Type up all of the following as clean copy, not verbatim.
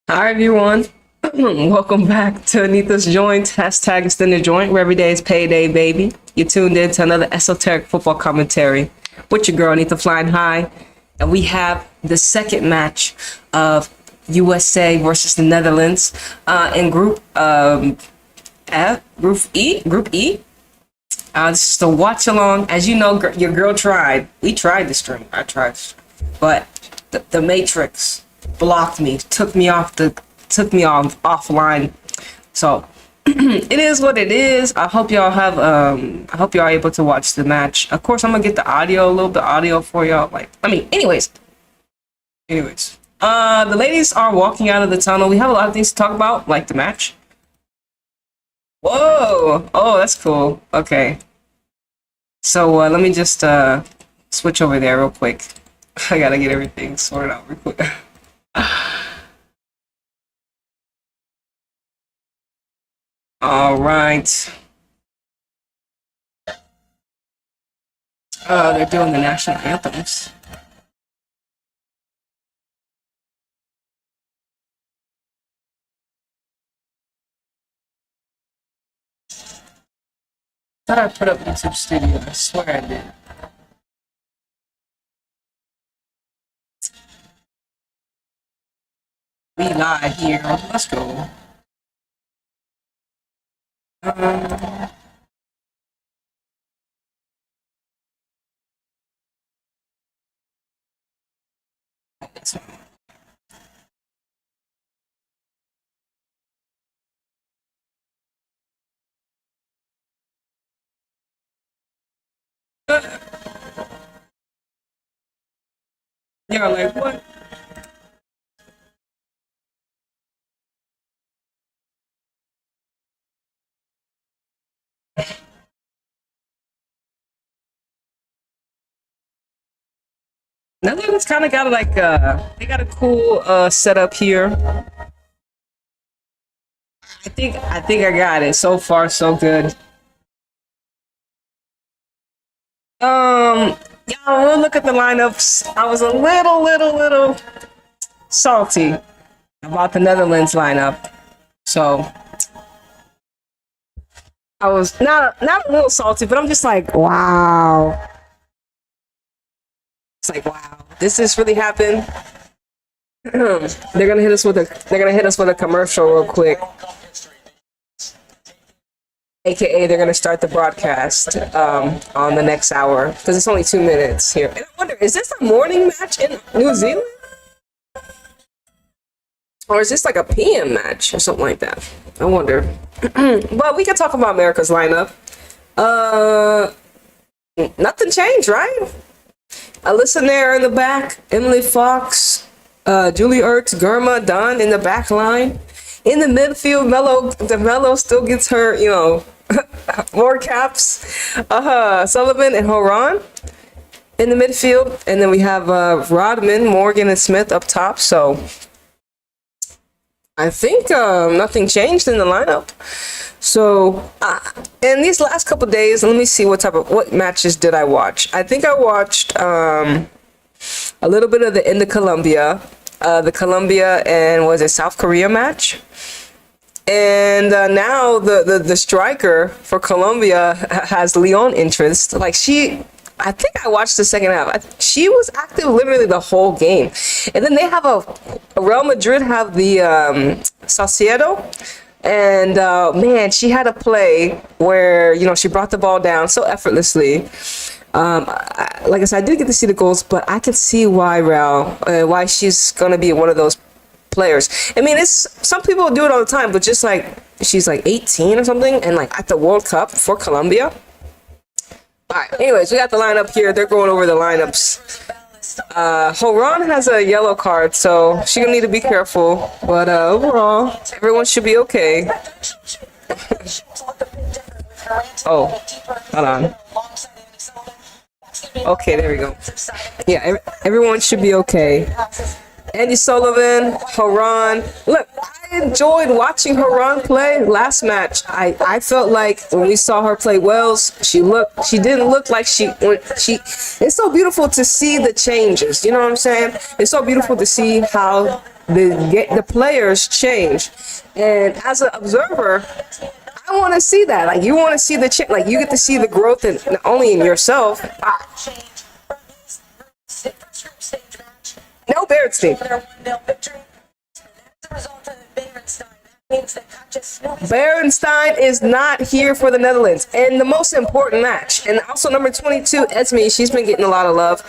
Hi everyone. Welcome back to Anita's Joint, hashtag extended joint, where every day is payday, baby. You tuned in to another esoteric football commentary with your girl Anita Flying High. And we have the second match of USA versus the Netherlands in Group F, Group E. This is the watch along. As you know, your girl tried. We tried the stream. I tried the stream. But the Matrix blocked me, took me offline. So it is what it is. I hope y'all have I hope y'all are able to watch the match. Of course, I'm gonna get the audio, a little bit audio for y'all. Anyways. The ladies are walking out of the tunnel. We have a lot of things to talk about, like the match. Whoa! Oh, that's cool. Okay. So let me just switch over there real quick. I gotta get everything sorted out real quick. All right. They're doing the national anthems. Thought I put up YouTube Studio. I swear I did. We live here. Let's go. You're like, what? Netherlands kind of got like they got a cool setup here. I think I got it. So far, so good. Yeah, we'll look at the lineups. I was a little salty about the Netherlands lineup. So I was not a little salty, but I'm just like, wow. It's like, wow, this has really happened. They're gonna hit us with a commercial real quick. AKA, they're gonna start the broadcast on the next hour because it's only 2 minutes here. And I wonder, is this a morning match in New Zealand, or is this like a PM match or something like that? I wonder. But we can talk about America's lineup. Nothing changed, right? Alyssa Nair in the back, Emily Fox, Julie Ertz, Germa, Dunn in the back line. In the midfield, Melo still gets her, more caps. Sullivan and Horan in the midfield. And then we have Rodman, Morgan, and Smith up top. So I think nothing changed in the lineup. So in these last couple days, let me see what matches did I watch. I think I watched a little bit of the Colombia and was it South Korea match. And now the striker for Colombia has Leon interest. I think I watched the second half. She was active literally the whole game. And then they have Real Madrid have the Salcedo. And man, she had a play where, she brought the ball down so effortlessly. Like I said, I did get to see the goals, but I could see why she's going to be one of those players. I mean, some people do it all the time, but just like she's like 18 or something, and like at the World Cup for Colombia. All right. Anyways, we got the lineup here. They're going over the lineups. Horan has a yellow card, so she's gonna need to be careful. But overall, everyone should be okay. Oh, hold on. Okay, there we go. Yeah, everyone should be okay. Andy Sullivan, Horan. Look, I enjoyed watching Horan play last match. I felt like when we saw her play Wales, she didn't look like it's so beautiful to see the changes. You know what I'm saying? It's so beautiful to see how the players change, and as an observer, I want to see that. Like, you want to see like, you get to see the growth in not only in yourself. No Beerensteyn. Beerensteyn is not here for the Netherlands, and the most important match, and also number 22, Esme. She's been getting a lot of love.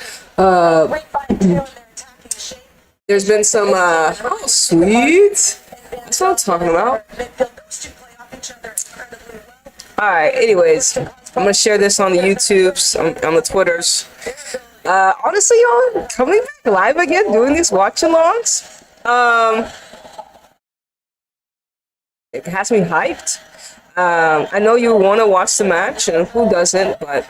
There's been some. Oh, sweet. That's what I'm talking about. All right. Anyways, I'm gonna share this on the YouTubes, on the Twitters. Honestly, y'all, coming back live again, doing these watch-alongs. It has me hyped. I know you want to watch the match, and who doesn't, but,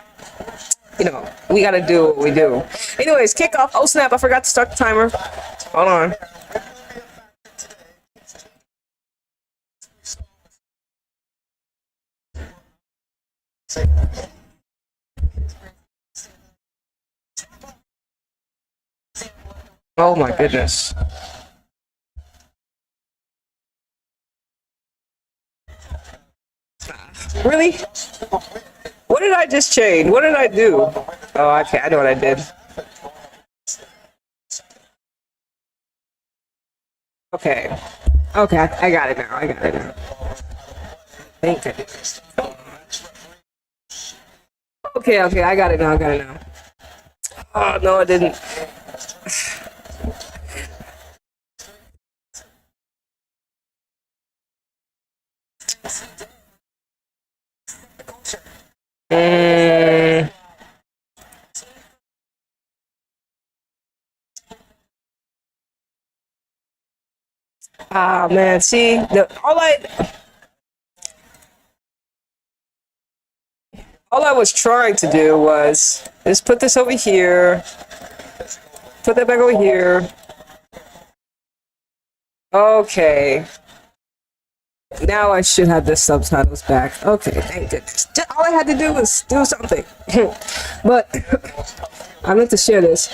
you know, we got to do what we do. Anyways, kickoff. Oh, snap. I forgot to start the timer. Hold on. Oh, my goodness. Really? What did I just change? What did I do? Oh, okay, I know what I did. Okay. Okay, I got it now. I got it now. Thank goodness. Okay, I got it now. I got it now. Oh, no, I didn't. Ah, man, see, all I was trying to do was just put this over here, put that back over here. Okay. Now I should have the subtitles back. Okay, thank goodness. All I had to do was do something. But I meant to share this.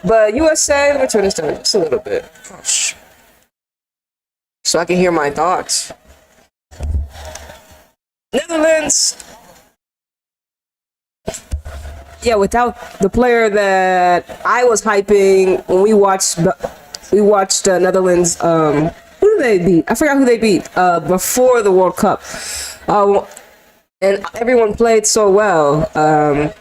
But USA, let me turn this down just a little bit. Oh, so I can hear my thoughts. Netherlands. Yeah, without the player that I was hyping when we watched Netherlands. Who did they beat? I forgot who they beat before the World Cup. And everyone played so well.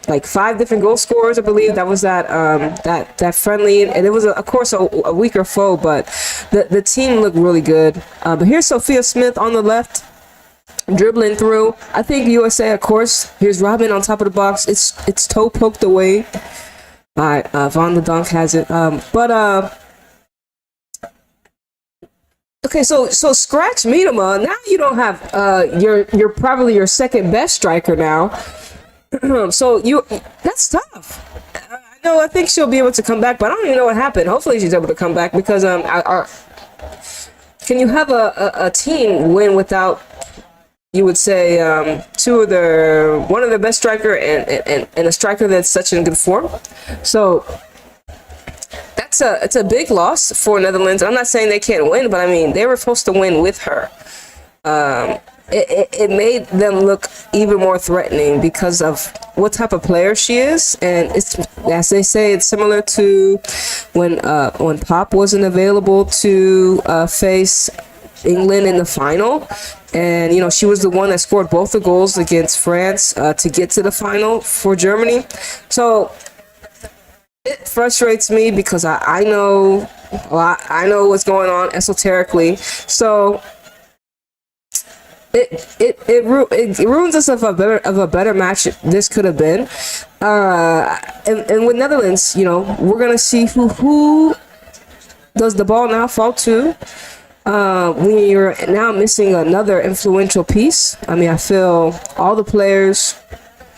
Like 5 different goal scorers, I believe. That was that friendly, and it was of course a weaker foe, but the team looked really good. But here's Sophia Smith on the left, dribbling through. I think USA, of course. Here's Robin on top of the box. It's toe poked away. All right, Von the Dunk has it. Okay, so scratch Miedema. Now you don't have you're probably your second best striker now. So that's tough. I think she'll be able to come back, but I don't even know what happened. Hopefully she's able to come back because can you have a team win without, you would say, one of the best striker and a striker that's such in good form? So it's a big loss for Netherlands. I'm not saying they can't win, but I mean, they were supposed to win with her. It made them look even more threatening because of what type of player she is, and it's, as they say, it's similar to when Pop wasn't available to face England in the final, and she was the one that scored both the goals against France to get to the final for Germany. So it frustrates me because I know what's going on esoterically. So it ruins us of a better match this could have been. And with Netherlands, we're gonna see who does the ball now fall to. When you're now missing another influential piece. I mean, I feel all the players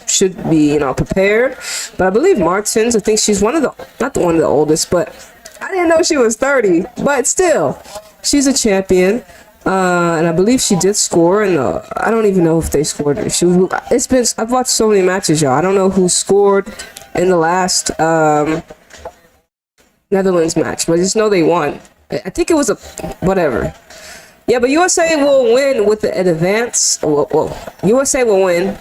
should be, prepared. But I believe Martins, I think she's not one of the oldest, but I didn't know she was 30. But still, she's a champion. And I believe she did score, and I don't even know if they scored. I've watched so many matches, y'all. I don't know who scored in the last Netherlands match, but I just know they won. I think it was a whatever. Yeah, but USA will win with an advance. Well, USA will win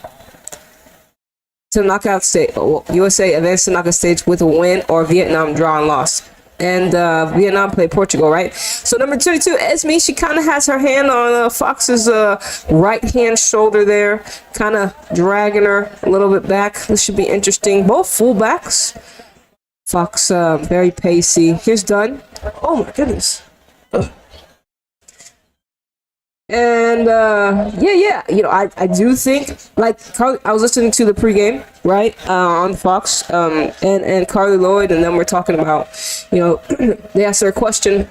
to knockout stage. Well, USA advanced to knockout stage with a win, or Vietnam draw and loss. And Vietnam played Portugal, right? So number 22, Esme, she kind of has her hand on Fox's right hand shoulder there, kind of dragging her a little bit back. This should be interesting. Both fullbacks. Fox very pacey. Here's Dunn. Oh my goodness. Ugh. And yeah, you know, I do think, like, I was listening to the pregame, right, on Fox, and Carly Lloyd, and then we're talking about, you know, they asked her a question,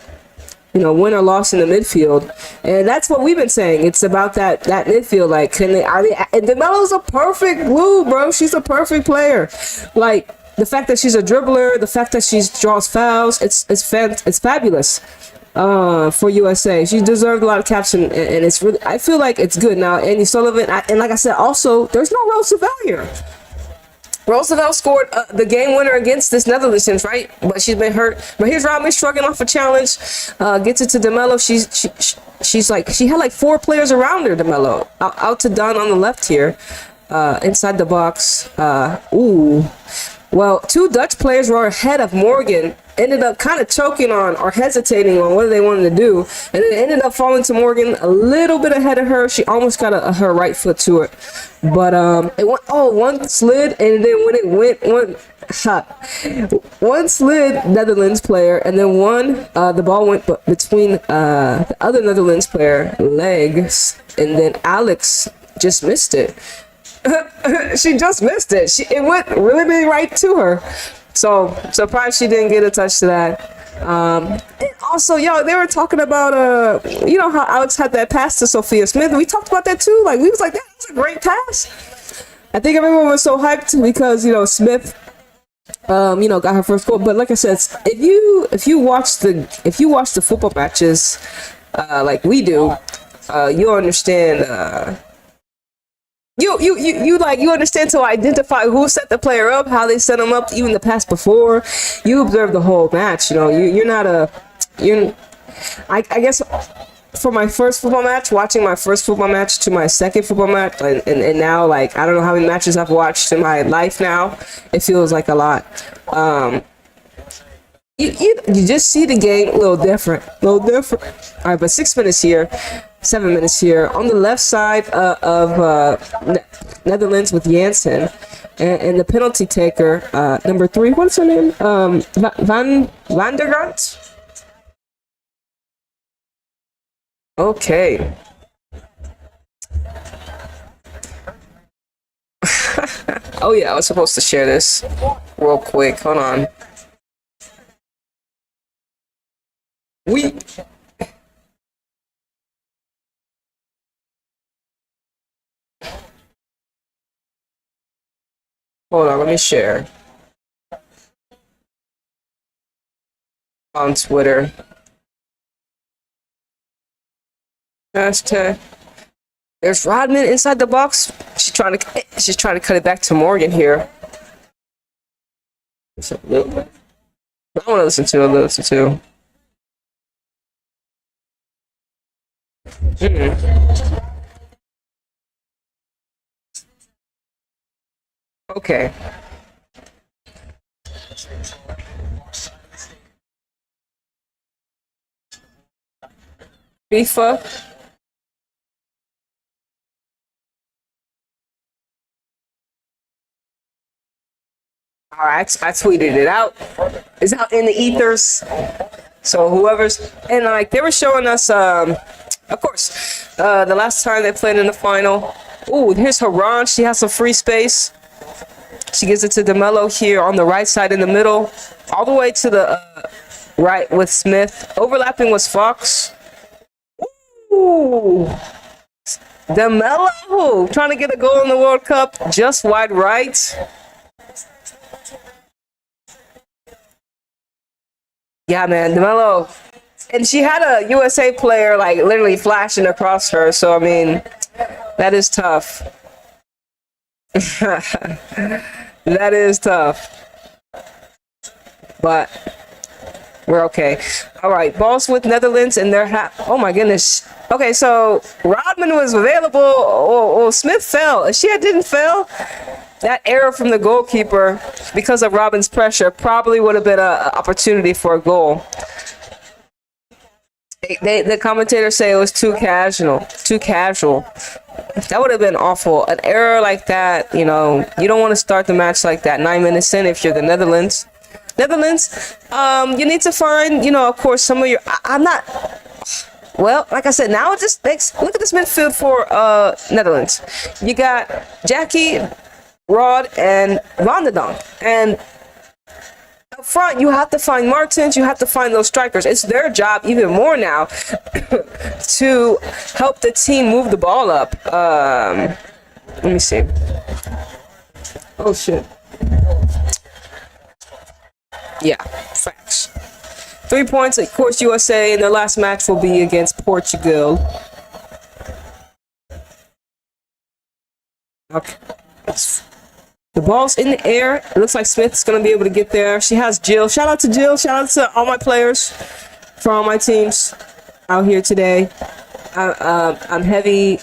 you know, win or loss in the midfield, and that's what we've been saying. It's about that midfield. Like, can they? And DeMelo's a perfect glue, bro. She's a perfect player. Like, the fact that she's a dribbler, the fact that she draws fouls, it's fabulous. For USA, she deserved a lot of caps, and it's really, I feel like it's good now. Andy Sullivan, and like I said, also there's no Roosevelt here. Roosevelt scored the game winner against this Netherlands team, right? But she's been hurt. But here's Robin shrugging off a challenge, gets it to DeMello. She's like, she had like 4 players around her. DeMello out to Don on the left here, inside the box. Ooh. Well, 2 Dutch players were ahead of Morgan, ended up kind of choking on or hesitating on what they wanted to do, and then ended up falling to Morgan a little bit ahead of her. She almost got her right foot to it, but it went, one slid, and then when it went one slid Netherlands player, and then the ball went between the other Netherlands player legs, and then Alex just missed it. She just missed it. It went really right to her. So surprised she didn't get a touch to that. And also, yo, they were talking about you know how Alex had that pass to Sophia Smith. We talked about that too. Like, we was like, that was a great pass. I think everyone was so hyped because, you know, Smith you know, got her first goal. But like I said, if you watch the football matches like we do, you'll understand you understand to identify who set the player up, how they set them up, even the pass before. You observe the whole match. You know, I guess for my first football match, watching my first football match to my second football match, and now, like, I don't know how many matches I've watched in my life now. It feels like a lot. You just see the game a little different. All right, but 7 minutes here on the left side of Netherlands with Jansen, and the penalty taker, number 3. What's her name? Van der Gart. Okay. Oh yeah, I was supposed to share this real quick. Hold on. Hold on, let me share on Twitter. Hashtag. There's Rodman inside the box. She's trying to cut it back to Morgan here. Just a little bit. I want to listen to. Okay. Fifa. All right, I tweeted it out. It's out in the ethers. So whoever's, and like, they were showing us, of course, the last time they played in the final. Ooh, here's Oranje. She has some free space. She gives it to DeMello here on the right side in the middle, all the way to the right with Smith. Overlapping was Fox. Ooh, DeMello trying to get a goal in the World Cup, just wide right. Yeah, man, DeMello. And she had a USA player, like, literally flashing across her. So, I mean, that is tough. That is tough. But We're okay. All right, balls with Netherlands and their oh my goodness. Okay, so Rodman was available. Oh, Smith fell. If she didn't fail, that error from the goalkeeper because of Robin's pressure probably would have been an opportunity for a goal. The commentators say it was too casual. Too casual. That would have been awful. An error like that, you know, you don't want to start the match like that 9 minutes in if you're the Netherlands. You need to find, you know, of course, some of your... I'm not... Well, like I said, now it just makes... Look at this midfield for Netherlands. You got Jackie, Rod, and Van de Donk. And up front, you have to find Martins. You have to find those strikers. It's their job even more now to help the team move the ball up. Let me see. Oh, shit. Yeah, facts. 3 points, of course, USA, and their last match will be against Portugal. Okay. The ball's in the air. It looks like Smith's going to be able to get there. She has Jill. Shout out to Jill. Shout out to all my players for all my teams out here today. I'm heavy.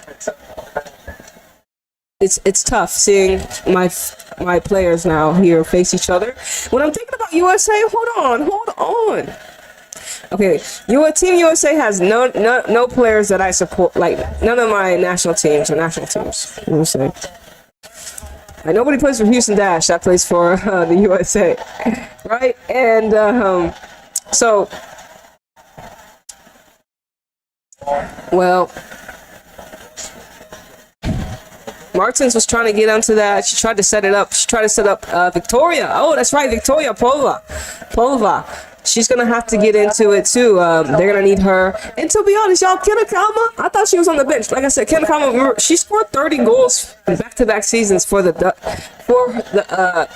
It's tough seeing my players now here face each other. When I'm thinking about USA, hold on. Okay, Team USA has no players that I support. Like none of my national teams are national teams. USA. Like, nobody plays for Houston Dash. That plays for the USA, right? And so, well, Martins was trying to get onto that. She tried to set it up. She tried to set up Victoria. Oh, that's right, Victoria Polva. She's going to have to get into it, too. They're going to need her. And to be honest, y'all, Kenna Kalma, I thought she was on the bench. Like I said, Kenna Kalma, she scored 30 goals in back-to-back seasons for the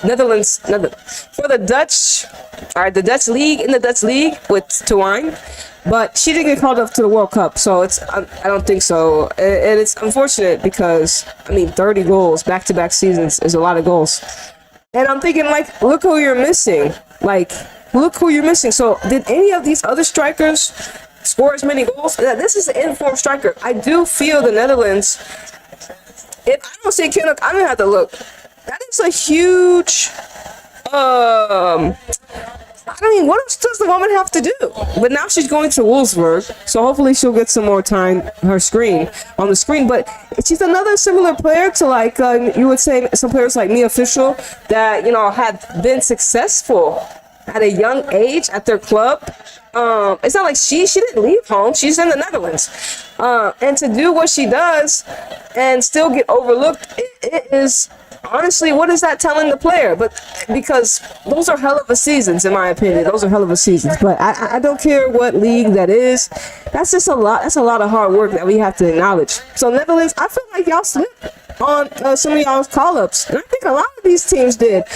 Netherlands, for the Dutch, the Dutch league, in the Dutch league with Twine. But she didn't get called up to the World Cup, so I don't think so. And it's unfortunate because, 30 goals, back-to-back seasons is a lot of goals. And I'm thinking, look who you're missing. Look who you're missing. So, did any of these other strikers score as many goals? This is an informed striker. I do feel the Netherlands, if I don't see Kenna, I'm going to have to look. That is a huge... what else does the woman have to do? But now she's going to Wolfsburg, so hopefully she'll get some more time on the screen. But she's another similar player to you would say some players like Mia Fischel that had been successful at a young age at their club. It's not like she didn't leave home. She's in the Netherlands, and to do what she does and still get overlooked, it is. Honestly, what is that telling the player? But because those are hell of a seasons, in my opinion, those are hell of a seasons. But I don't care what league that is. That's just a lot. That's a lot of hard work that we have to acknowledge. So Netherlands, I feel like y'all slipped on some of y'all's call-ups, and I think a lot of these teams did.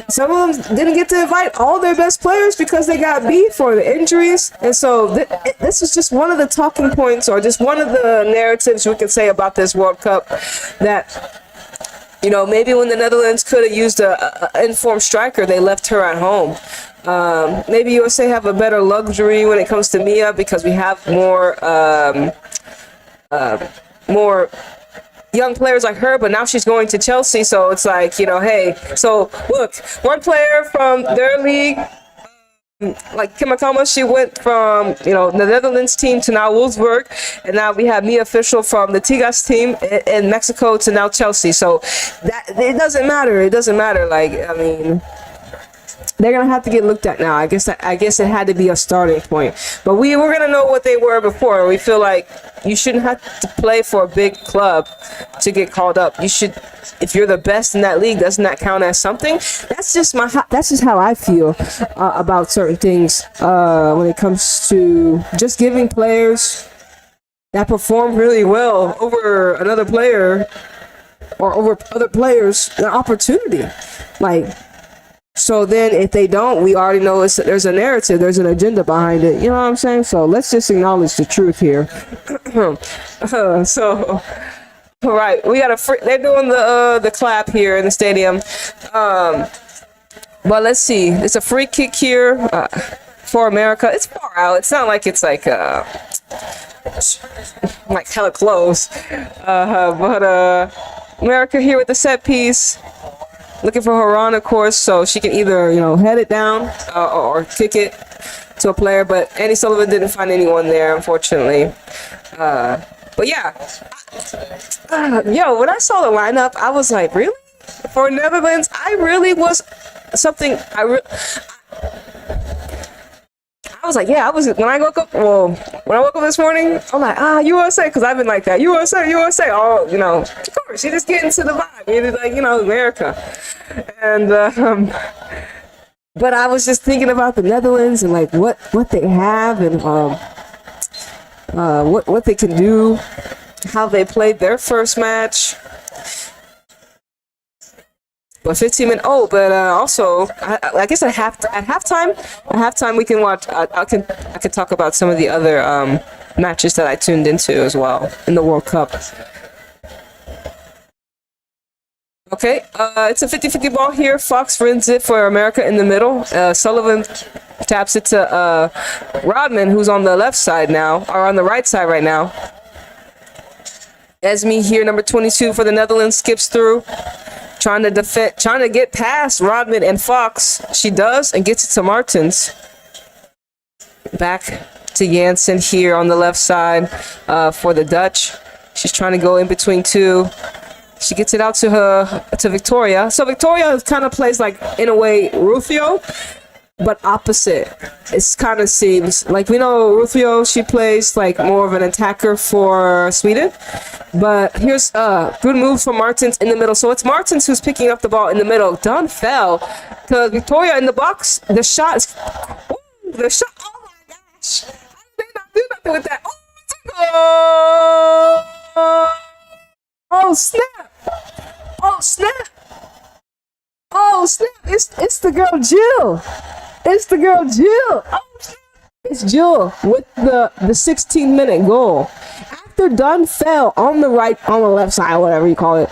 Some of them didn't get to invite all their best players because they got beat for the injuries, and so this is just one of the talking points, or just one of the narratives we can say about this World Cup that. Maybe when the Netherlands could have used an informed striker, they left her at home. Maybe USA have a better luxury when it comes to Mia because we have more young players like her, but now she's going to Chelsea, so it's like, hey, so look, one player from their league, like Kim Akama, she went from the Netherlands team to now Wolfsburg, and now we have Mia Fischel from the Tigres team in Mexico to now Chelsea. So that it doesn't matter. They're gonna have to get looked at now. I guess it had to be a starting point. But we were gonna know what they were before. We feel like you shouldn't have to play for a big club to get called up. You should, if you're the best in that league, doesn't that count as something? That's just how I feel about certain things when it comes to just giving players that perform really well over another player or over other players an opportunity. So then if they don't, we already know there's a narrative, there's an agenda behind it. You know what I'm saying? So let's just acknowledge the truth here. All right, we got they're doing the clap here in the stadium. But let's see. It's a free kick here. for America. It's far out. It's not like it's like hella close. But America here with the set piece. Looking for Haran, of course, so she can either, you know, head it down or kick it to a player. But Annie Sullivan didn't find anyone there, unfortunately. But yeah, yo, when I saw the lineup, I was like, really? For Netherlands, I really was something. I was like, yeah, I was when I woke up. Well, when I woke up this morning, I'm like, USA, because I've been like that, USA. Oh, you know, of course, you just get into the vibe. You're like, you know, America, and but I was just thinking about the Netherlands and like what they have and what they can do, how they played their first match. But 15 minutes. Oh, but also, I guess at halftime we can watch. I can talk about some of the other matches that I tuned into as well in the World Cup. Okay, it's a 50-50 ball here. Fox wins it for America in the middle. Sullivan taps it to Rodman, who's on the left side now, or on the right side right now. Esme here, number 22 for the Netherlands, skips through. Trying to get past Rodman and Fox. She does and gets it to Martens. Back to Jansen here on the left side for the Dutch. She's trying to go in between two. She gets it out to Victoria. So Victoria kind of plays like, in a way, Rufio, but opposite. It kind of seems like, we know Rufio, she plays like more of an attacker for Sweden. But here's good move from Martens in the middle. So it's Martens who's picking up the ball in the middle. Dunn fell to Victoria in the box. The shot is... Oh my gosh. How did they not do nothing with that? Oh, snap. Oh, snap. It's the girl Jill. Oh, it's Jill with the 16-minute goal. After Dunn fell on the left side, whatever you call it,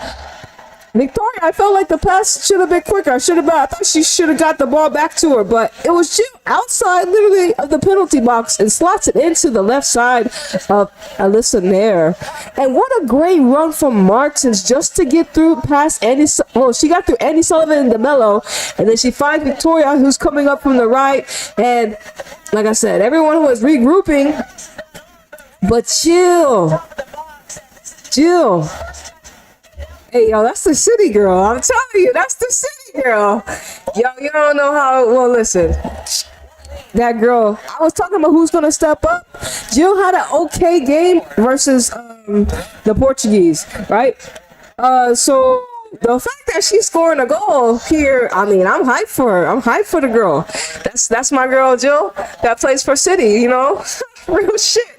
Victoria, I felt like the pass should have been quicker. I thought she should have got the ball back to her, but it was Jill outside, literally, of the penalty box and slots it into the left side of Alyssa Nair. And what a great run from Martens just to get through past Annie. Well, she got through Annie Sullivan and DeMello, and then she finds Victoria, who's coming up from the right. And like I said, everyone was regrouping, but Jill. Hey, yo, that's the city girl. I'm telling you, that's the city girl. Yo, you don't know how... Well, listen. That girl... I was talking about who's going to step up. Jill had an okay game versus the Portuguese, right? So... The fact that she's scoring a goal here, I mean, I'm hyped for her. I'm hyped for the girl. That's my girl, Jill, that plays for City, you know? Real shit.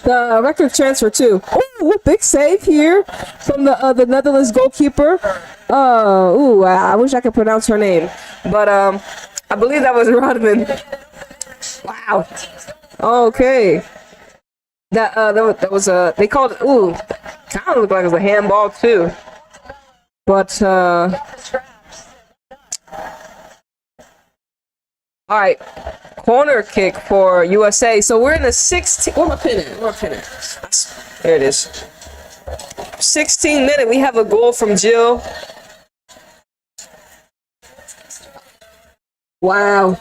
The record transfer, too. Ooh, big save here from the Netherlands goalkeeper. I wish I could pronounce her name. But I believe that was Rodman. Wow. Okay. That was a... They called it... Ooh, kind of looked like it was a handball, too. But, all right, corner kick for USA. So we're in the 16, where am I pinning? There it is. 16-minute, we have a goal from Jill. Wow.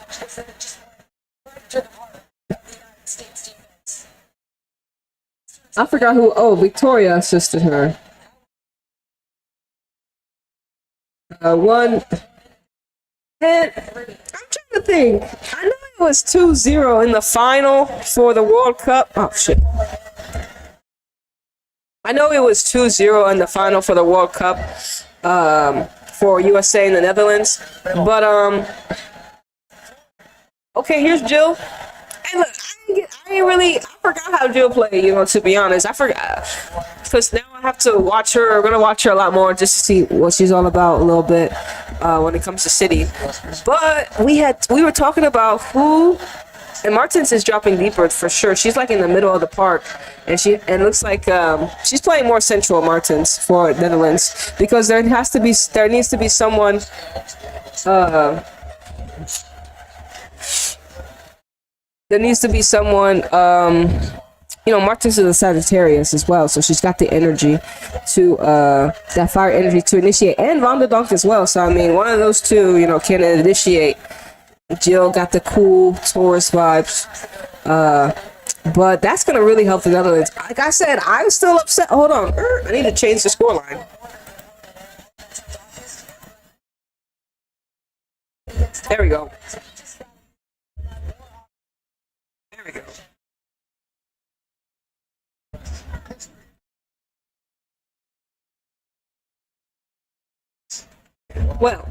I forgot who, Victoria assisted her. One, and I'm trying to think. I know it was 2-0 in the final for the World Cup. Oh shit! I know it was 2-0 in the final for the World Cup for USA and the Netherlands. But okay, here's Jill. And look, I forgot how Jill played. You know, to be honest, I forgot. Because now I have to watch her. I'm gonna watch her a lot more just to see what she's all about a little bit when it comes to City. But we were talking about who, and Martens is dropping deeper for sure. She's like in the middle of the park, and it looks like she's playing more central, Martens, for Netherlands, because there needs to be someone there needs to be someone. You know, Martins is a Sagittarius as well, so she's got the energy to that fire energy to initiate, and Vonda Dunk as well. So I mean, one of those two, you know, can initiate. Jill got the cool Taurus vibes, but that's gonna really help the Netherlands. Like I said, I'm still upset. Hold on, I need to change the scoreline. There we go. There we go. Well,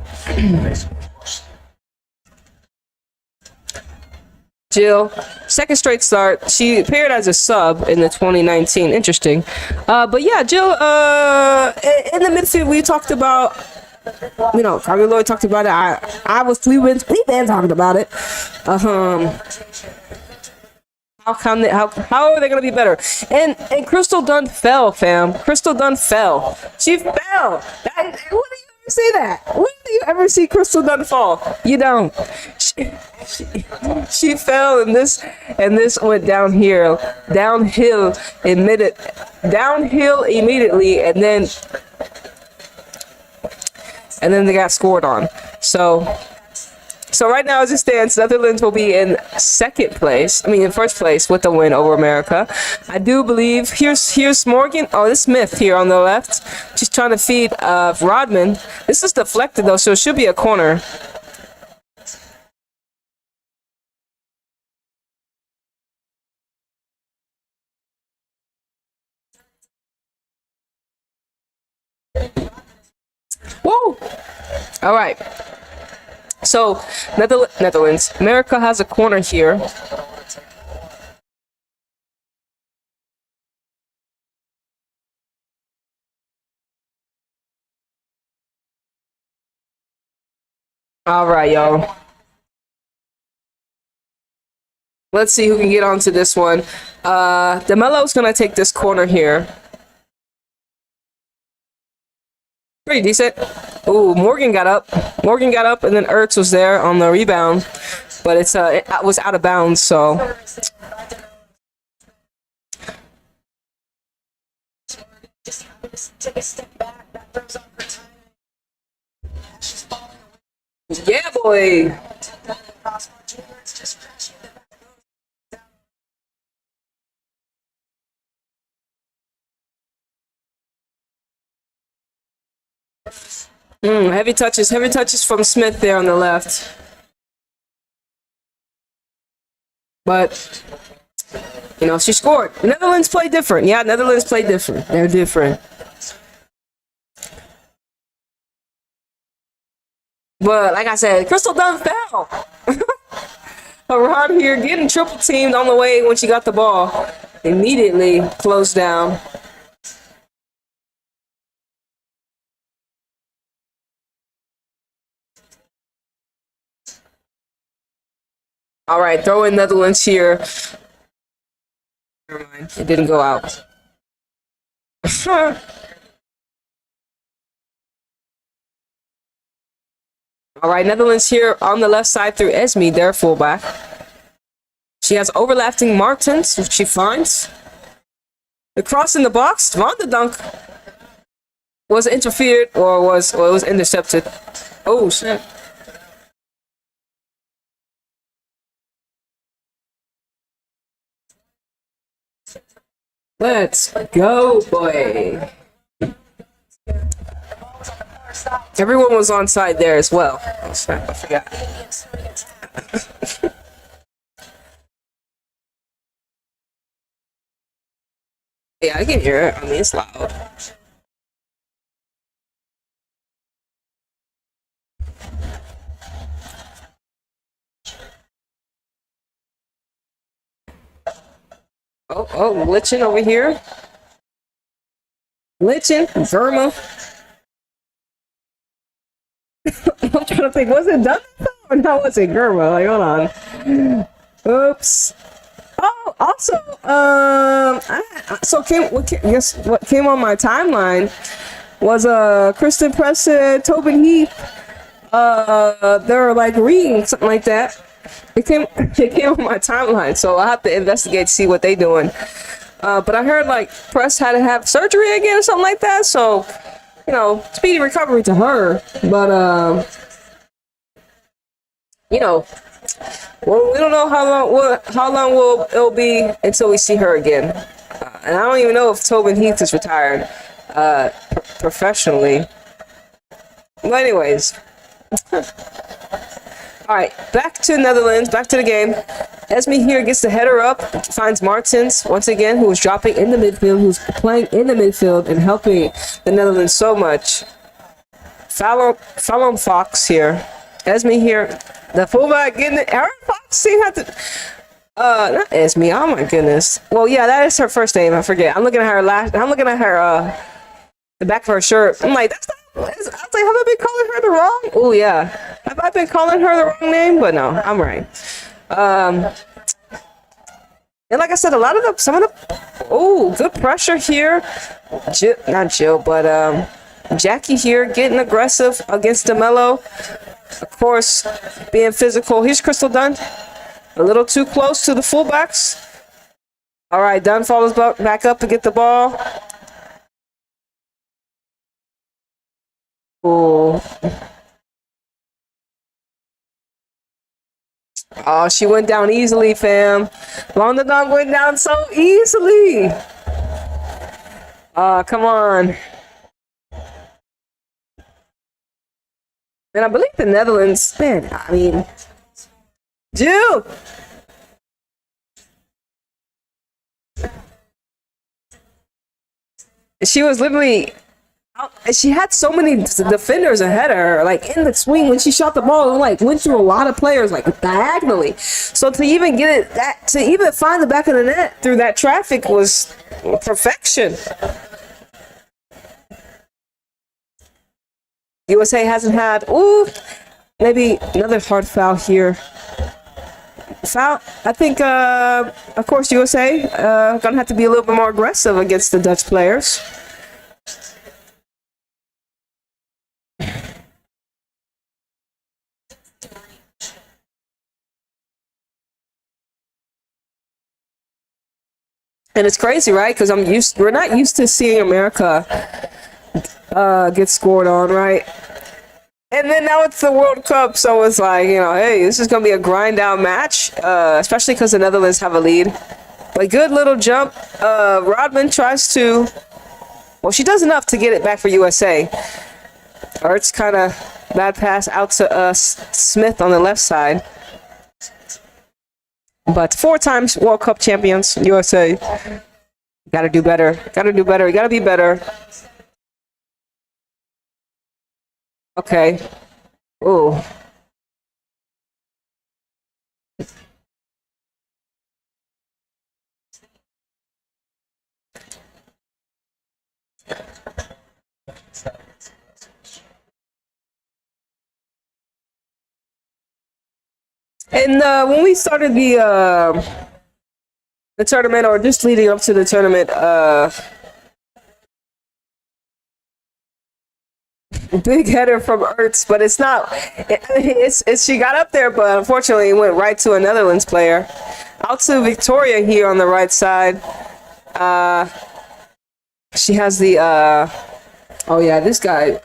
Jill, second straight start. She appeared as a sub in the 2019. Interesting. But yeah, Jill, in the midfield, we talked about, you know, Carly Lloyd talked about it. We've been talking about it. How are they gonna be better? And Crystal Dunn fell, fam. Crystal Dunn fell. She fell. When do you ever see that? When do you ever see Crystal Dunn fall? You don't. She fell, and this went downhill immediately, and then they got scored on. So right now, as it stands, Netherlands will be in first place with the win over America. I do believe, here's Morgan. Oh, this Smith here on the left. She's trying to feed Rodman. This is deflected, though, so it should be a corner. Whoa! All right. So, Netherlands. America has a corner here. All right, y'all. Let's see who can get onto this one. DeMelo's gonna take this corner here. Pretty decent. Ooh, Morgan got up, and then Ertz was there on the rebound, but it was out of bounds. So yeah, boy. Heavy touches from Smith there on the left. But, you know, she scored. The Netherlands play different. Yeah, Netherlands play different. They're different. But, like I said, Crystal Dunn fell. Around here, getting triple teamed on the way when she got the ball. Immediately closed down. All right, throw in Netherlands here. Never mind, it didn't go out. All right, Netherlands here on the left side through Esme, their fullback. She has overlapping Martins, which she finds. The cross in the box, Vonda Dunk was interfered or it was intercepted. Oh shit. Let's go, boy. Everyone was on side there as well. Oh, snap, I forgot. Yeah, I can hear it. I mean, it's loud. Oh, glitching over here. Glitching, Verma. I'm trying to think, was it done? Or no, was it Germa? Like, hold on. Oops. Oh, also, what came on my timeline was Kristen Press and Tobin Heath. They're like reading something like that. it came on my timeline, so I have to investigate, see what they doing. But I heard like Press had to have surgery again or something like that. So, you know, speedy recovery to her. But you know, well, we don't know how long it'll be until we see her again. And I don't even know if Tobin Heath is retired professionally. But anyways. All right, back to Netherlands, back to the game. Esme here gets the header up, finds Martins once again, who was dropping in the midfield, who's playing in the midfield and helping the Netherlands so much. Fallon Fox here. Esme here, the fullback getting it. Aaron Fox seemed to have to. Not Esme. Oh my goodness. Well, yeah, that is her first name. I forget. I'm looking at her the back of her shirt. I'm like, that's not. I was like, have I been calling her the wrong? Oh yeah, have I been calling her the wrong name? But no, I'm right. And like I said, good pressure here. Not Jill, but Jackie here getting aggressive against DeMello. Of course, being physical. Here's Crystal Dunn, a little too close to the fullbacks. All right, Dunn follows back up to get the ball. Oh, she went down easily, fam. Long the dog went down so easily. Come on. And I believe the Netherlands, man, I mean, Jill. She was literally... She had so many defenders ahead of her, like in the swing when she shot the ball, and like went through a lot of players like diagonally. So to even to even find the back of the net through that traffic was perfection. USA hasn't had maybe another hard foul here. Foul. I think of course USA gonna have to be a little bit more aggressive against the Dutch players. And it's crazy, right? Because we're not used to seeing America get scored on, right? And then now it's the World Cup, so it's like, you know, hey, this is gonna be a grind out match, especially because the Netherlands have a lead. But good little jump. Rodman tries to, well, she does enough to get it back for USA. Ertz kind of bad pass out to Smith on the left side. But 4 times World Cup champions, USA. Gotta do better. Gotta do better. You gotta be better. Okay. Ooh. And when we started the tournament, or just leading up to the tournament, big header from Ertz, but it's not. She got up there, but unfortunately, it went right to a Netherlands player. Out to Victoria here on the right side. She has the. Oh yeah, this guy.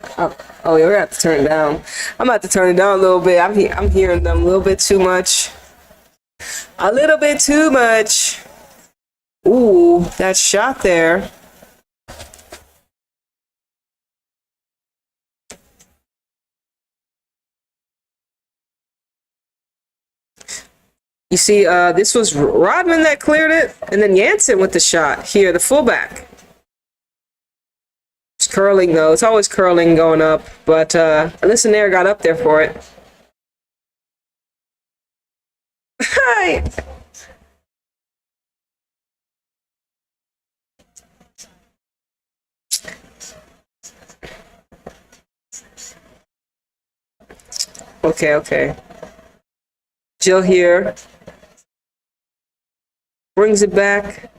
Oh yeah, we're gonna have to turn it down. I'm gonna have to turn it down a little bit. I'm hearing them a little bit too much. A little bit too much. Ooh, that shot there. You see, this was Rodman that cleared it, and then Jansen with the shot here, the fullback. It's curling though. It's always curling going up, but Alyssa Nair got up there for it. Hi. Okay. Jill here brings it back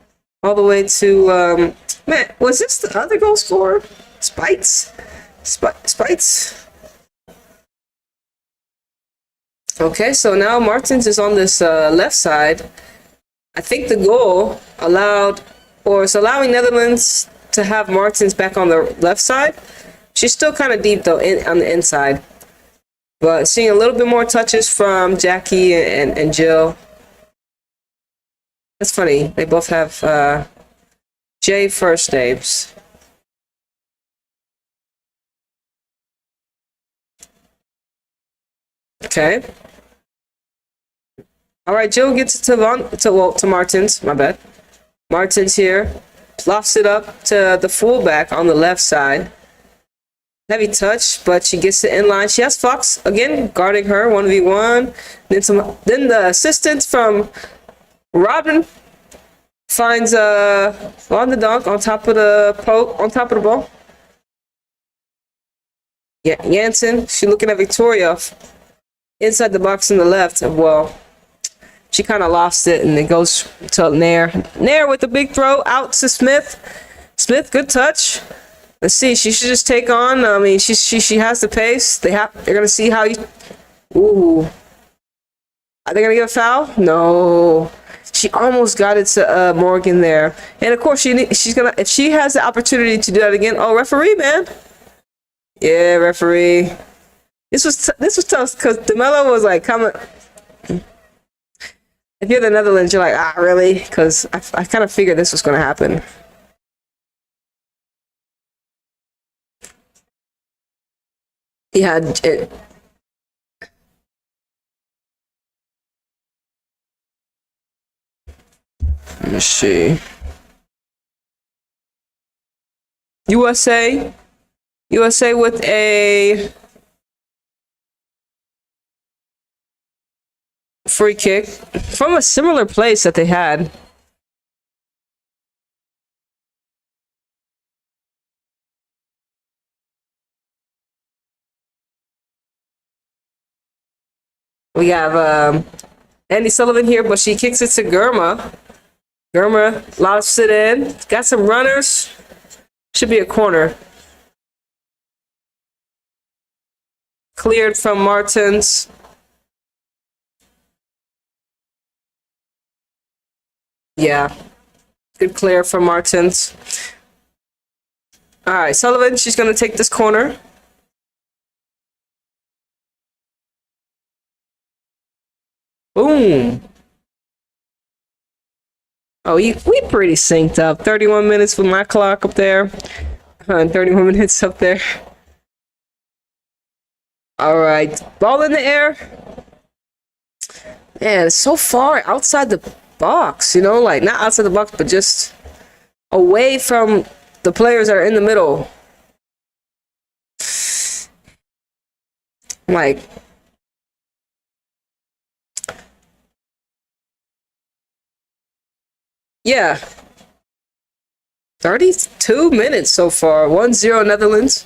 all the way to man, was this the other goal scorer? Spites. Okay, so now Martins is on this left side. I think the goal is allowing Netherlands to have Martins back on the left side. She's still kind of deep though on the inside, but seeing a little bit more touches from Jackie and Jill. That's funny. They both have J first names. Okay. All right, Jill gets it to Martins. My bad. Martins here lofts it up to the fullback on the left side. Heavy touch, but she gets it in line. She has Fox again guarding her 1v1. Then the assistant from Robin finds on the dunk on top of the ball. Yeah, Jansen. She's looking at Victoria inside the box on the left. Well, she kind of lost it, and it goes to Nair. Nair with the big throw out to Smith. Smith, good touch. Let's see. She should just take on. I mean, she has the pace. They're gonna see how you. Ooh. Are they gonna give a foul? No. She almost got it to Morgan there, and of course she's gonna, if she has the opportunity to do that again. Oh, referee, man. Yeah, referee. This was tough because DeMello was like, "Come." If you're the Netherlands, you're like, "Ah, really?" Because I kind of figured this was gonna happen. Yeah, let me see. USA with a free kick from a similar place that they had. We have Andy Sullivan here, but she kicks it to Germa. Germa lobs it in. Got some runners. Should be a corner. Cleared from Martins. Yeah. Good clear from Martins. All right, Sullivan, she's going to take this corner. Boom. Oh, we pretty synced up. 31 minutes with my clock up there. 31 minutes up there. All right. Ball in the air. Man, it's so far outside the box, you know? Like, not outside the box, but just away from the players that are in the middle. Like... yeah. 32 minutes so far. 1-0 Netherlands.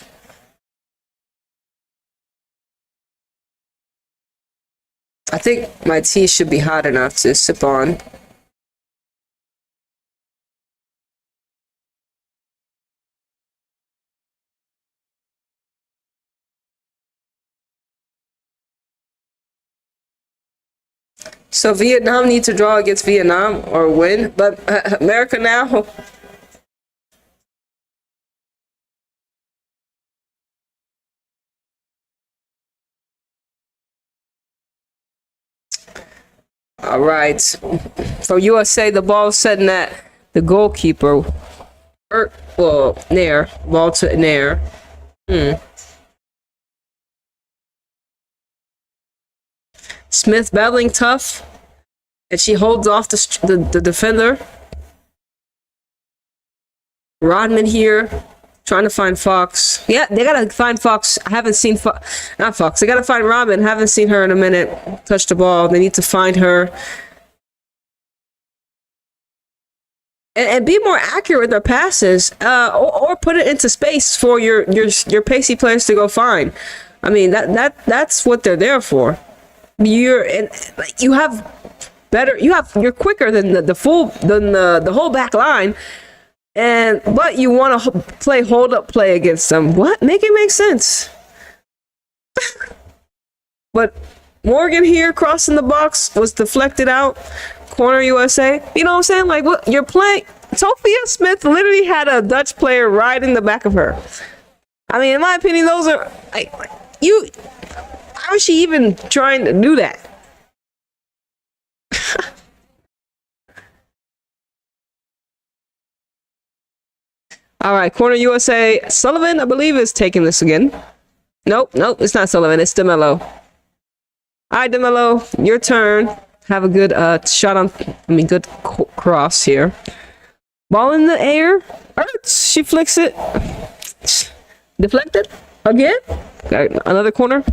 I think my tea should be hot enough to sip on. So Vietnam need to draw against Vietnam or win, but America now. All right. For USA, the ball setting at the goalkeeper. Nair. Ball to Nair. Smith battling tough, and she holds off the defender. Rodman here, trying to find Fox. Yeah, they gotta find Fox. I haven't seen not Fox. They gotta find Rodman. Haven't seen her in a minute. Touch the ball. They need to find her. And be more accurate with their passes, or put it into space for your pacey players to go find. I mean that's what they're there for. You're quicker than the whole back line, but you want to play hold up play against them. What? Make it make sense. But Morgan here crossing the box was deflected out. Corner USA. You know what I'm saying? Like, what you're playing. Sophia Smith literally had a Dutch player right in the back of her. I mean, in my opinion, those are like you. How is she even trying to do that? All right, corner USA. Sullivan, I believe, is taking this again. Nope, it's not Sullivan. It's DeMello. All right, DeMello, your turn. Have a good shot on. Good cross here. Ball in the air. Hurts. She flicks it. Deflected again. Got another corner.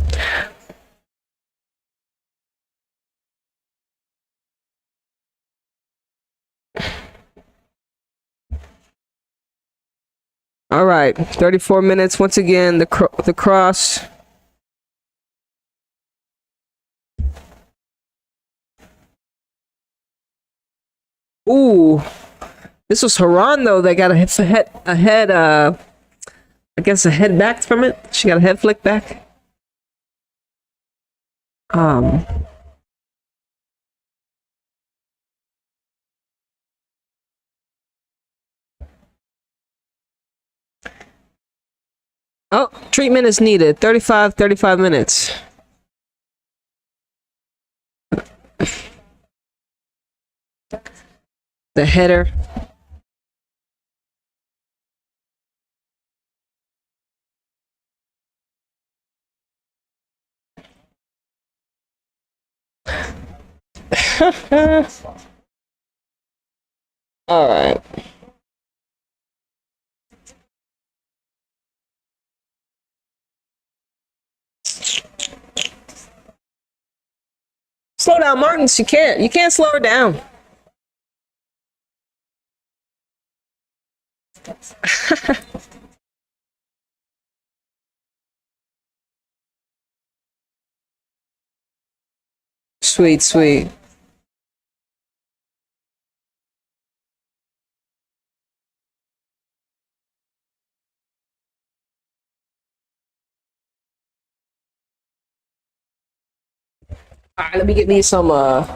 All right, 34 minutes. Once again, the cross. Ooh, this was Haran though. They got a head. I guess a head back from it. She got a head flick back. Oh, treatment is needed. 35 minutes. The header. All right. Slow down, Martins. You can't slow her down. Sweet. All right, let me get me some let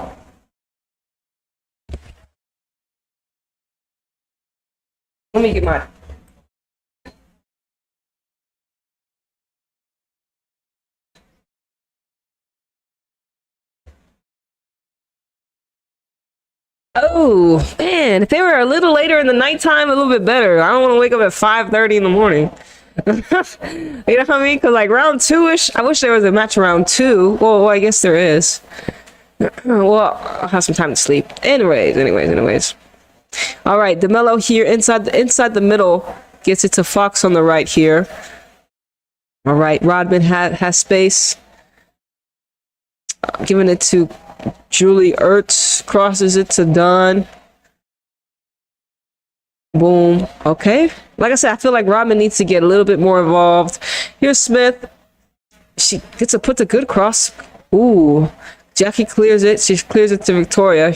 me get my Oh man, if they were a little later in the nighttime, a little bit better. I don't want to wake up at 5:30 in the morning. You know what I mean? Because like round 2-ish, I wish there was a match around 2. Well, I guess there is. Well, I'll have some time to sleep. Anyways. All right, DeMello here inside the middle gets it to Fox on the right here. All right, Rodman has space. Giving it to Julie Ertz, crosses it to Dunn. Boom. Okay. Like I said, I feel like Rodman needs to get a little bit more involved. Here's Smith. She puts a good cross. Ooh. Jackie clears it. She clears it to Victoria.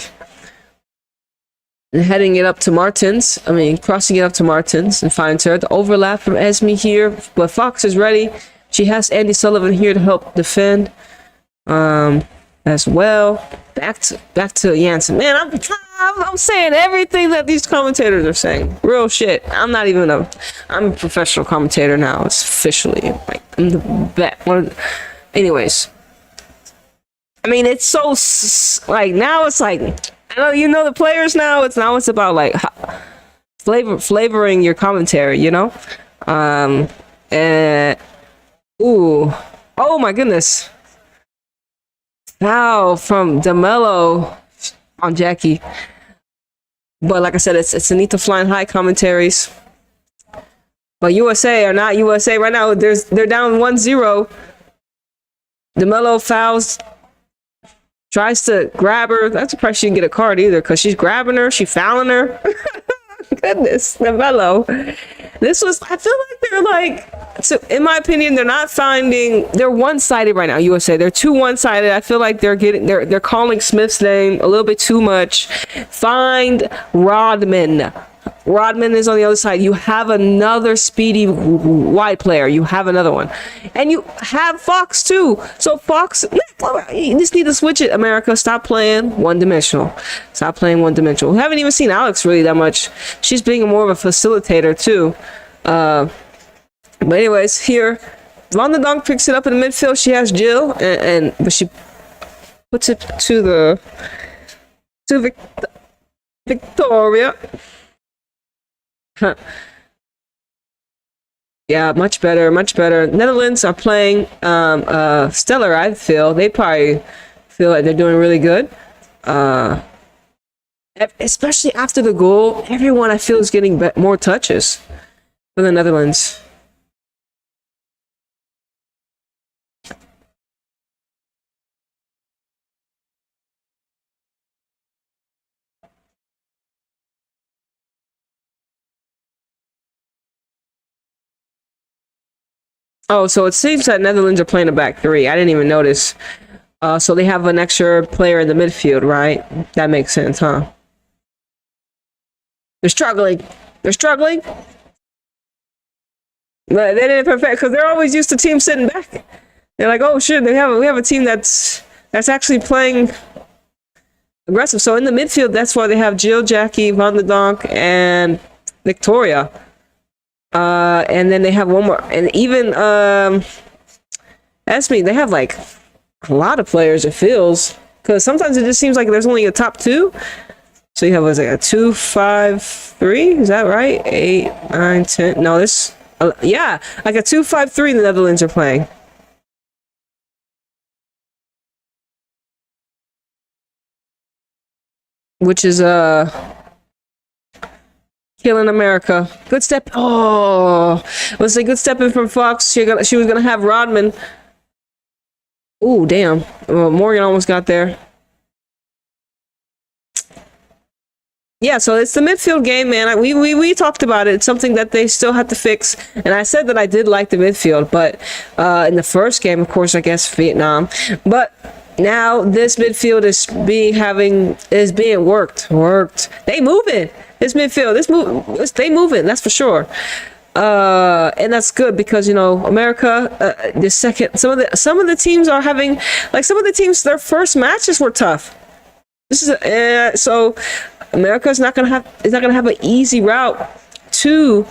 And heading it up to Martins. Crossing it up to Martins and finds her. The overlap from Esme here. But Fox is ready. She has Andy Sullivan here to help defend. As well. Back to Jansen. Man, I'm saying everything that these commentators are saying. Real shit. I'm a professional commentator now. It's officially like I'm the best. Anyways. It's so like now it's like I know you know the players now. It's about like flavoring your commentary, you know? And ooh. Oh my goodness. Foul from DeMello on Jackie. But like I said, it's Anita Fying High commentaries. But USA are not USA right now. They're down 1-0. DeMello fouls. Tries to grab her. That's surprised she didn't get a card either, because she's grabbing her, she's fouling her. Goodness, DeMello. I feel like they're like, so in my opinion, they're one-sided right now, USA. They're too one-sided. I feel like they're calling Smith's name a little bit too much. Find Rodman. Rodman is on the other side. You have another speedy wide player. You have another one. And you have Fox too. So Fox, you just need to switch it, America. Stop playing one-dimensional. Stop playing one-dimensional. We haven't even seen Alex really that much. She's being more of a facilitator too. But anyways, here, Van de Donk picks it up in the midfield. She has Jill, but she puts it to Victoria. Huh. Yeah, much better, much better. Netherlands are playing stellar, I feel. They probably feel like they're doing really good. Especially after the goal, everyone I feel is getting more touches for the Netherlands. Oh, so it seems that Netherlands are playing a back three. I didn't even notice. So they have an extra player in the midfield, right? That makes sense, huh? They're struggling. They're struggling. But they didn't perfect because they're always used to teams sitting back. They're like, oh shit, we have a team that's actually playing aggressive. So in the midfield, that's why they have Jill, Jackie, Van de Donk, and Victoria. And then they have one more, and even Esme, they have like a lot of players, it feels, because sometimes it just seems like there's only a top two. So you have, what's it, a 2, 5, 3, is that right? 8, 9, 10, no, this, yeah, like a 2, 5, 3 the Netherlands are playing. Which is killing America. Good step. Oh, was a good step in from Fox. She was gonna have Rodman. Oh, damn. Morgan almost got there. Yeah, so it's the midfield game, man. We talked about it. It's something that they still have to fix. And I said that I did like the midfield, but in the first game, of course, I guess Vietnam. But now this midfield is being worked. They moving. This midfield, they moving. That's for sure. And that's good because, you know, America, the second, some of the teams are having, like, some of the teams, their first matches were tough. This is so America's not gonna have an easy route to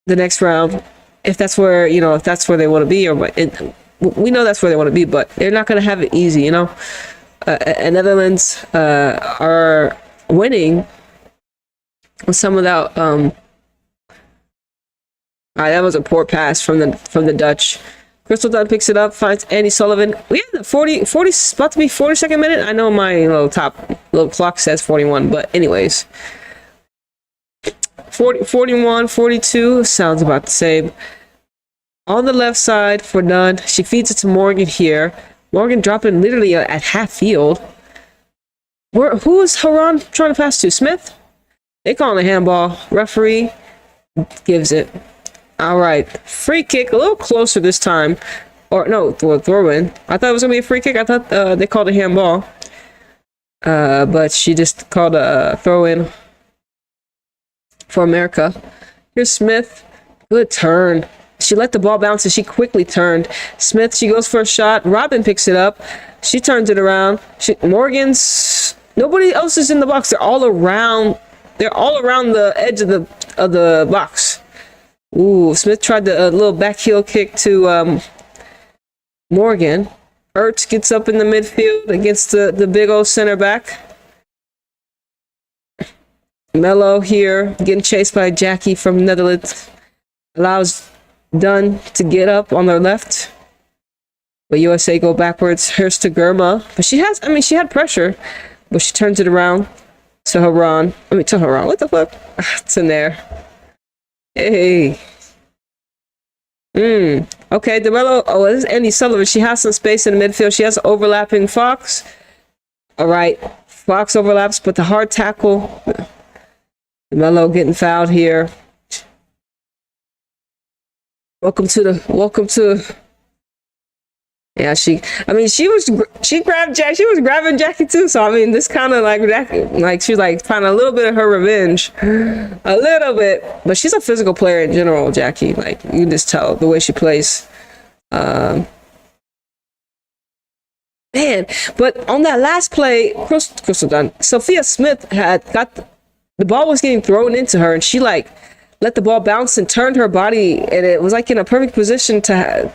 the next round if that's where they want to be, we know that's where they want to be, but they're not gonna have it easy, you know. And Netherlands are winning with some of that. That was a poor pass from the Dutch. Crystal Dunn picks it up, finds Andy Sullivan. We have the 40 about to be 42nd minute. I know my little clock says 41, but anyways. 41, 42 sounds about the same. On the left side for Dunn, she feeds it to Morgan here. Morgan dropping literally at half field. Who is Haran trying to pass to? Smith? They call it a handball. Referee gives it. All right, free kick, a little closer this time. Or no, throw in. I thought it was gonna be a free kick. I thought they called a handball. But she just called a throw in for America. Here's Smith. Good turn. She let the ball bounce and she quickly turned. Smith, she goes for a shot. Robin picks it up. She turns it around. Morgan's, nobody else is in the box. They're all around the edge of the box. Ooh, Smith tried a little back heel kick to Morgan. Ertz gets up in the midfield against the big old center back. Mello here, getting chased by Jackie from Netherlands. Allows Dunn to get up on their left. But USA go backwards. Here's to Germa. But she had pressure. But she turns it around to Haran. What the fuck? It's in there. Hey. Okay, DeMello. Oh, this is Andy Sullivan. She has some space in the midfield. She has overlapping Fox. All right. Fox overlaps, but the hard tackle. DeMello getting fouled here. Welcome to Yeah, she grabbed Jack. She was grabbing Jackie too. So I mean, this kind of like she's like finding a little bit of her revenge, a little bit. But she's a physical player in general, Jackie. Like you can just tell the way she plays. Man, but on that last play, Crystal Dunn, Sophia Smith had got the ball was getting thrown into her, and she like let the ball bounce and turned her body, and it was like in a perfect position to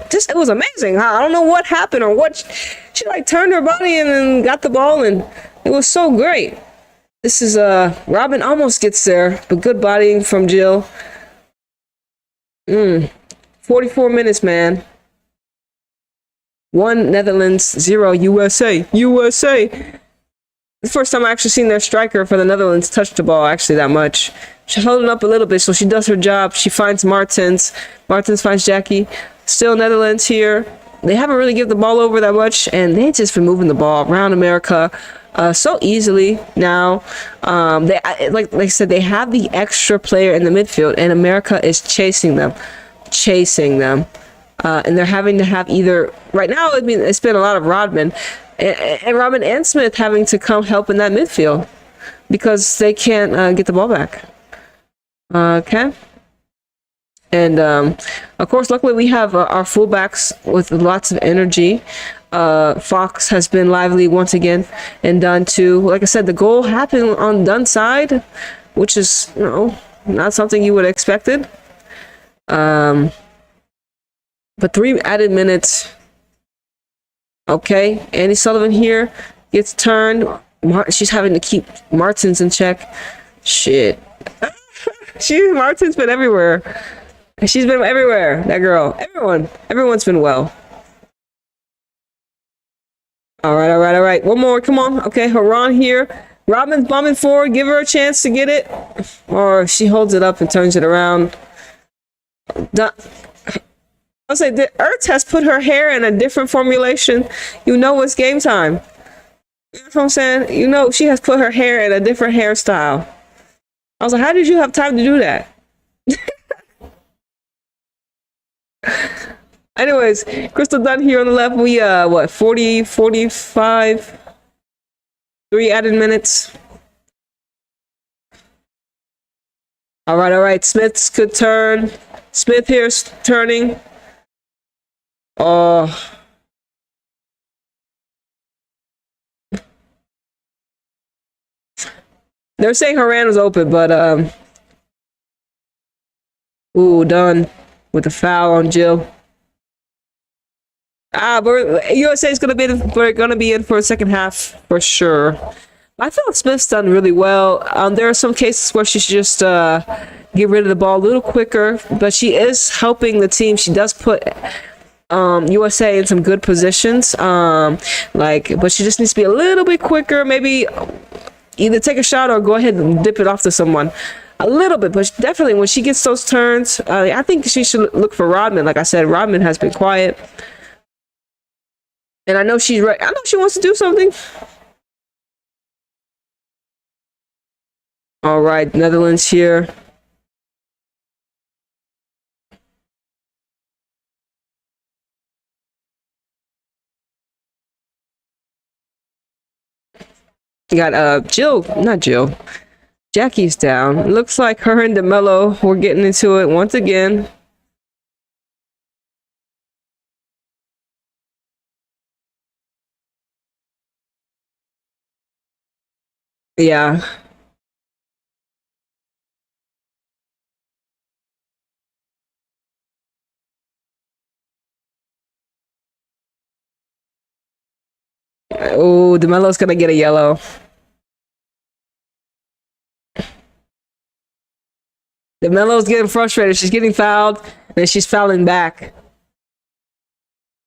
just, it was amazing. I don't know what happened or what she like turned her body and then got the ball, and it was so great. This is Robin almost gets there, but good bodying from Jill. 44 minutes, man. 1 Netherlands, 0 USA. USA. The first time I actually seen their striker for the Netherlands touch the ball actually that much. She's holding up a little bit, so she does her job. She finds Martins. Martins finds Jackie. Still Netherlands here. They haven't really given the ball over that much, and they just been moving the ball around America so easily now. They like I said, they have the extra player in the midfield, and America is chasing them. And they're having to have either right now. I mean, it's been a lot of Rodman and Robin and Smith having to come help in that midfield because they can't get the ball back. Okay. And of course, luckily we have our fullbacks with lots of energy. Fox has been lively once again, and Dunn too. Like I said, the goal happened on Dunn's side, which is not something you would have expected. But 3 added minutes. Okay, Annie Sullivan here gets turned. She's having to keep Martins in check. Shit. Martins been everywhere. She's been everywhere. That girl. Everyone's been well. All right. One more. Come on. Okay, Haran here. Robin's bombing forward. Give her a chance to get it. Or she holds it up and turns it around. I'll say the Ertz has put her hair in a different formulation. You know it's game time. You know what I'm saying? You know she has put her hair in a different hairstyle. I was like, how did you have time to do that? Anyways, Crystal Dunn here on the left. We 40, 45, 3 added minutes. All right. Smith's could turn. Smith here's turning. They're saying Haran was open, but Dunn with the foul on Jill. But USA is gonna be in for a second half for sure. I feel like Smith's done really well. There are some cases where she should just get rid of the ball a little quicker, but she is helping the team. She does put USA in some good positions, but she just needs to be a little bit quicker. Maybe either take a shot or go ahead and dip it off to someone a little bit. But definitely when she gets those turns, I think she should look for Rodman. Like I said, Rodman has been quiet, and I know she's right. I know she wants to do something. All right, Netherlands here. You got Jackie's down. It looks like her and DeMello were getting into it once again. Yeah. Oh, DeMello's gonna get a yellow. DeMello's getting frustrated. She's getting fouled, and she's fouling back.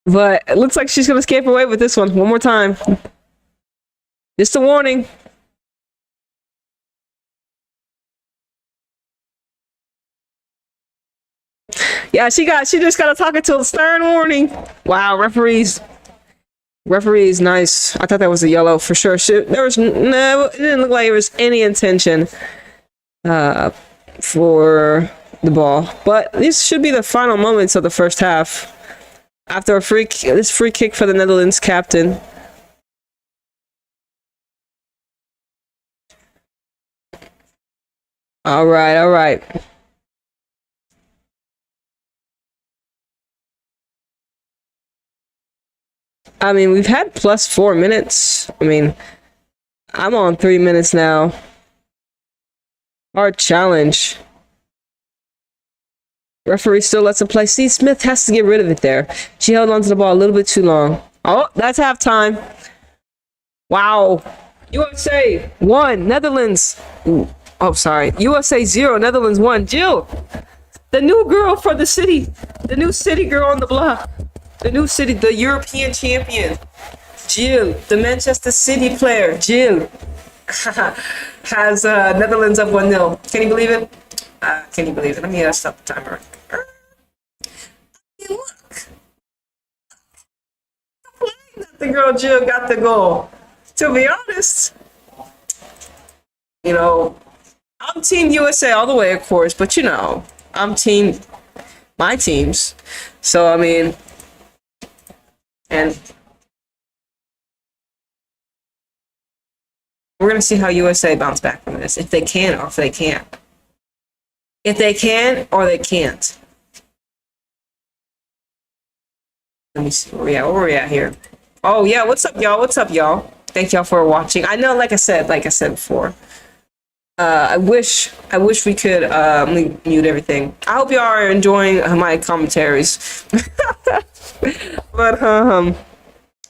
But it looks like she's gonna escape away with this one more time. Just a warning. Yeah, she just got to talk it to a stern warning. Wow, referees, nice. I thought that was a yellow for sure. It didn't look like there was any intention for the ball. But these should be the final moments of the first half. After this free kick for the Netherlands captain. All right, all right. I mean, we've had plus 4 minutes. I mean, I'm on 3 minutes now. Hard challenge. Referee still lets him play. See, Smith has to get rid of it there. She held onto the ball a little bit too long. Oh, that's halftime. Wow. USA 1, Netherlands. Ooh. Oh, sorry. USA 0, Netherlands 1. Jill, the new girl for the city. The new city girl on the block. The new city, the European champion. Jill, the Manchester City player. Jill has Netherlands up 1-0. Can you believe it? Can you believe it? Let me stop the timer. Hey, look. The girl Jill got the goal. To be honest, you know, I'm Team USA all the way, of course, but you know, I'm my teams. So, I mean, and we're going to see how USA bounce back from this, if they can or if they can't. If they can or they can't. Let me see where we at here. Oh, yeah, what's up, y'all? What's up, y'all? Thank y'all for watching. I know, like I said before, I wish we could mute everything. I hope y'all are enjoying my commentaries.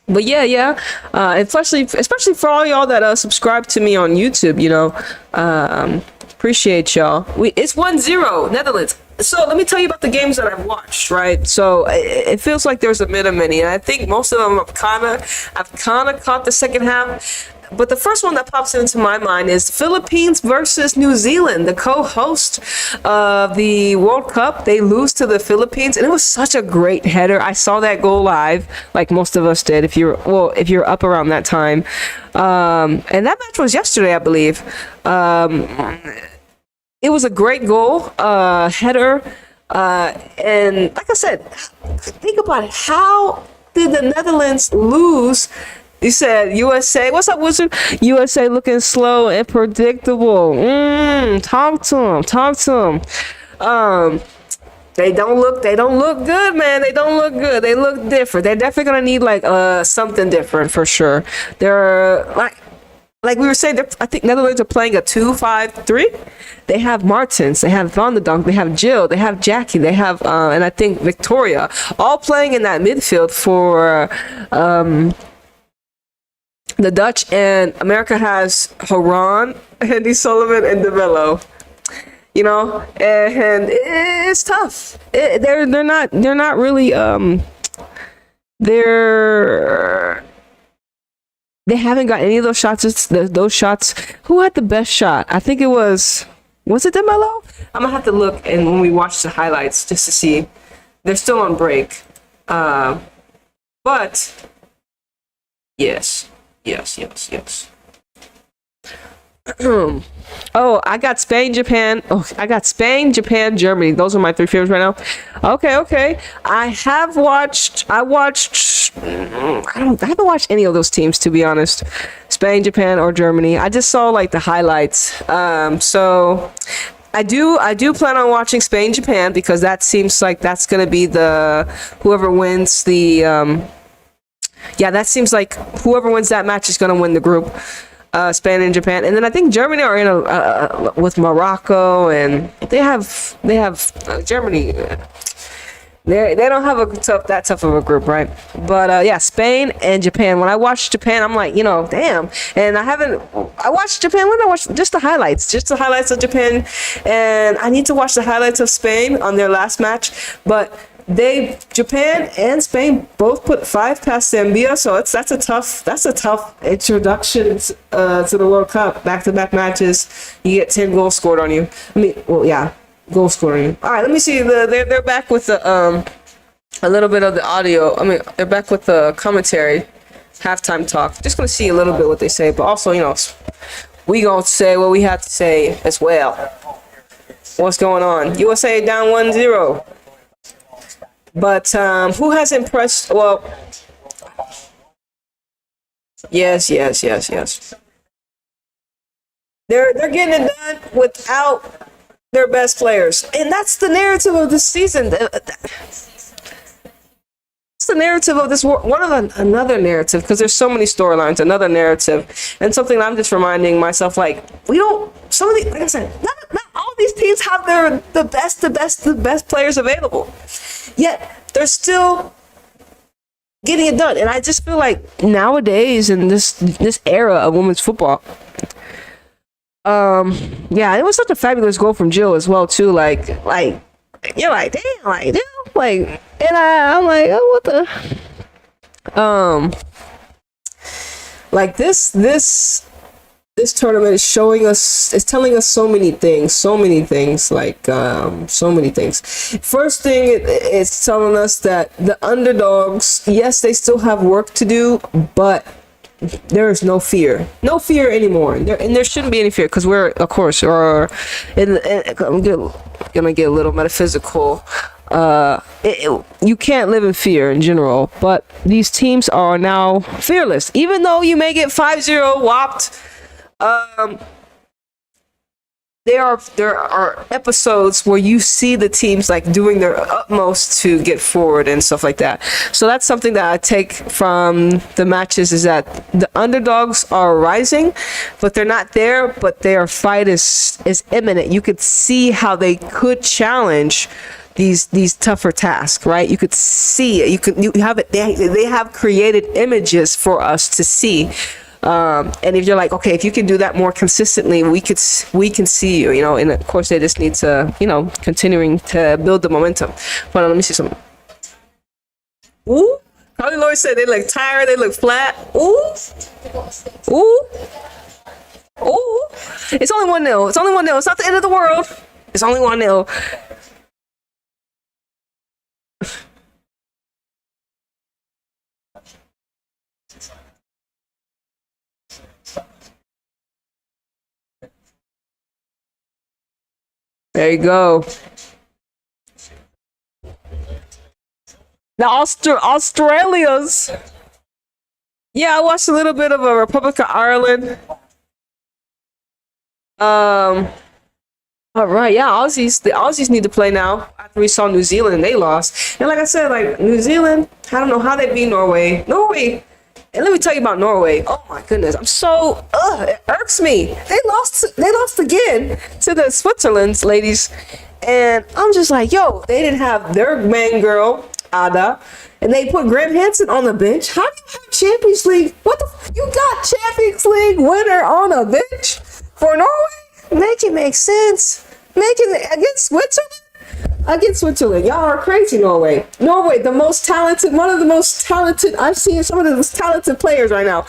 But yeah, especially for all y'all that subscribe to me on YouTube, you know, appreciate y'all. It's 1-0 Netherlands. So let me tell you about the games that I've watched, right? So it feels like there's a mini, and I think most of them I've kind of caught the second half. But the first one that pops into my mind is Philippines versus New Zealand, the co-host of the World Cup. They lose to the Philippines, and it was such a great header. I saw that goal live, like most of us did. If you're up around that time, and that match was yesterday, I believe. It was a great goal, header, and like I said, think about it. How did the Netherlands lose? You said USA. What's up, Wizard? USA looking slow and predictable. Talk to them. They don't look good, man. They don't look good. They look different. They're definitely gonna need like something different for sure. They're like we were saying, I think Netherlands are playing a 2-5-3. They have Martins, they have Van de Donk, they have Jill, they have Jackie, they have and I think Victoria, all playing in that midfield for the Dutch, and America has Haran, Andy Sullivan, and DeMello. You know, and it's tough. They're not really they haven't got any of those shots. It's those shots. Who had the best shot? I think was it DeMello? I'm gonna have to look and when we watch the highlights just to see. They're still on break, but yes. Oh, I got Spain, Japan. Oh, I got Spain, Japan, Germany. Those are my 3 favorites right now. Okay. I haven't watched any of those teams, to be honest. Spain, Japan, or Germany. I just saw like the highlights. So I do plan on watching Spain, Japan, because that seems like that's gonna be whoever wins the that seems like whoever wins that match is gonna win the group. Spain and Japan, and then I think Germany are in with Morocco, and they have Germany. They don't have that tough of a group, right? But yeah, Spain and Japan. When I watched Japan, I'm like, damn. And I watched Japan when I watched just the highlights of Japan, and I need to watch the highlights of Spain on their last match, but. Japan and Spain both put 5 past Zambia, so that's a tough introduction to the World Cup. Back-to-back matches, you get 10 goals scored on you. Goals scored on you. All right, let me see. They're back with a little bit of the audio. They're back with the commentary, halftime talk. Just gonna see a little bit what they say, but also we gonna say what we have to say as well. What's going on? USA down 1-0. But who has impressed? Well, yes, yes, yes, yes. They're getting it done without their best players, and that's the narrative of this season. It's the narrative of this another narrative, because there's so many storylines. Another narrative, and something I'm just reminding myself, like, we don't. Some of the, like I said, not all these teams have the best players available, yet they're still getting it done. And I just feel like nowadays, in this era of women's football, yeah, it was such a fabulous goal from Jill as well too. Like you're like, damn, like, and I'm like, oh, what the, like this tournament is showing us, it's telling us so many things, like, so many things. First thing, it's telling us that the underdogs, yes, they still have work to do, but there is no fear anymore, and there shouldn't be any fear, because we're, of course, I'm gonna get a little metaphysical. You can't live in fear in general, but these teams are now fearless, even though you may get 5-0 whopped. There are episodes where you see the teams like doing their utmost to get forward and stuff like that. So that's something that I take from the matches, is that the underdogs are rising, but they're not there, but their fight is imminent. You could see how they could challenge these tougher tasks, right? You could see it. You have it. They have created images for us to see. And if you're like, okay, if you can do that more consistently, we can see you, and of course they just need to, continuing to build the momentum. Hold on, let me see something. Ooh, Carly Lloyd said they look tired, they look flat. Ooh, ooh, ooh. It's only 1-0. It's only 1-0. It's not the end of the world. It's only 1-0. There you go. The Australias. Yeah, I watched a little bit of a Republic of Ireland. All right, yeah, The Aussies need to play now. After we saw New Zealand and they lost, and like I said, like New Zealand, I don't know how they beat Norway. And let me tell you about Norway. Oh my goodness, it irks me. They lost again to the Switzerland's ladies, and I'm just like, yo, they didn't have their main girl Ada, and they put Graham Hansen on the bench. How do you have Champions League? You got Champions League winner on a bench for Norway? Make it make sense. Make it against Switzerland. Against Switzerland. Y'all are crazy, Norway. Norway, one of the most talented, I've seen some of the most talented players right now.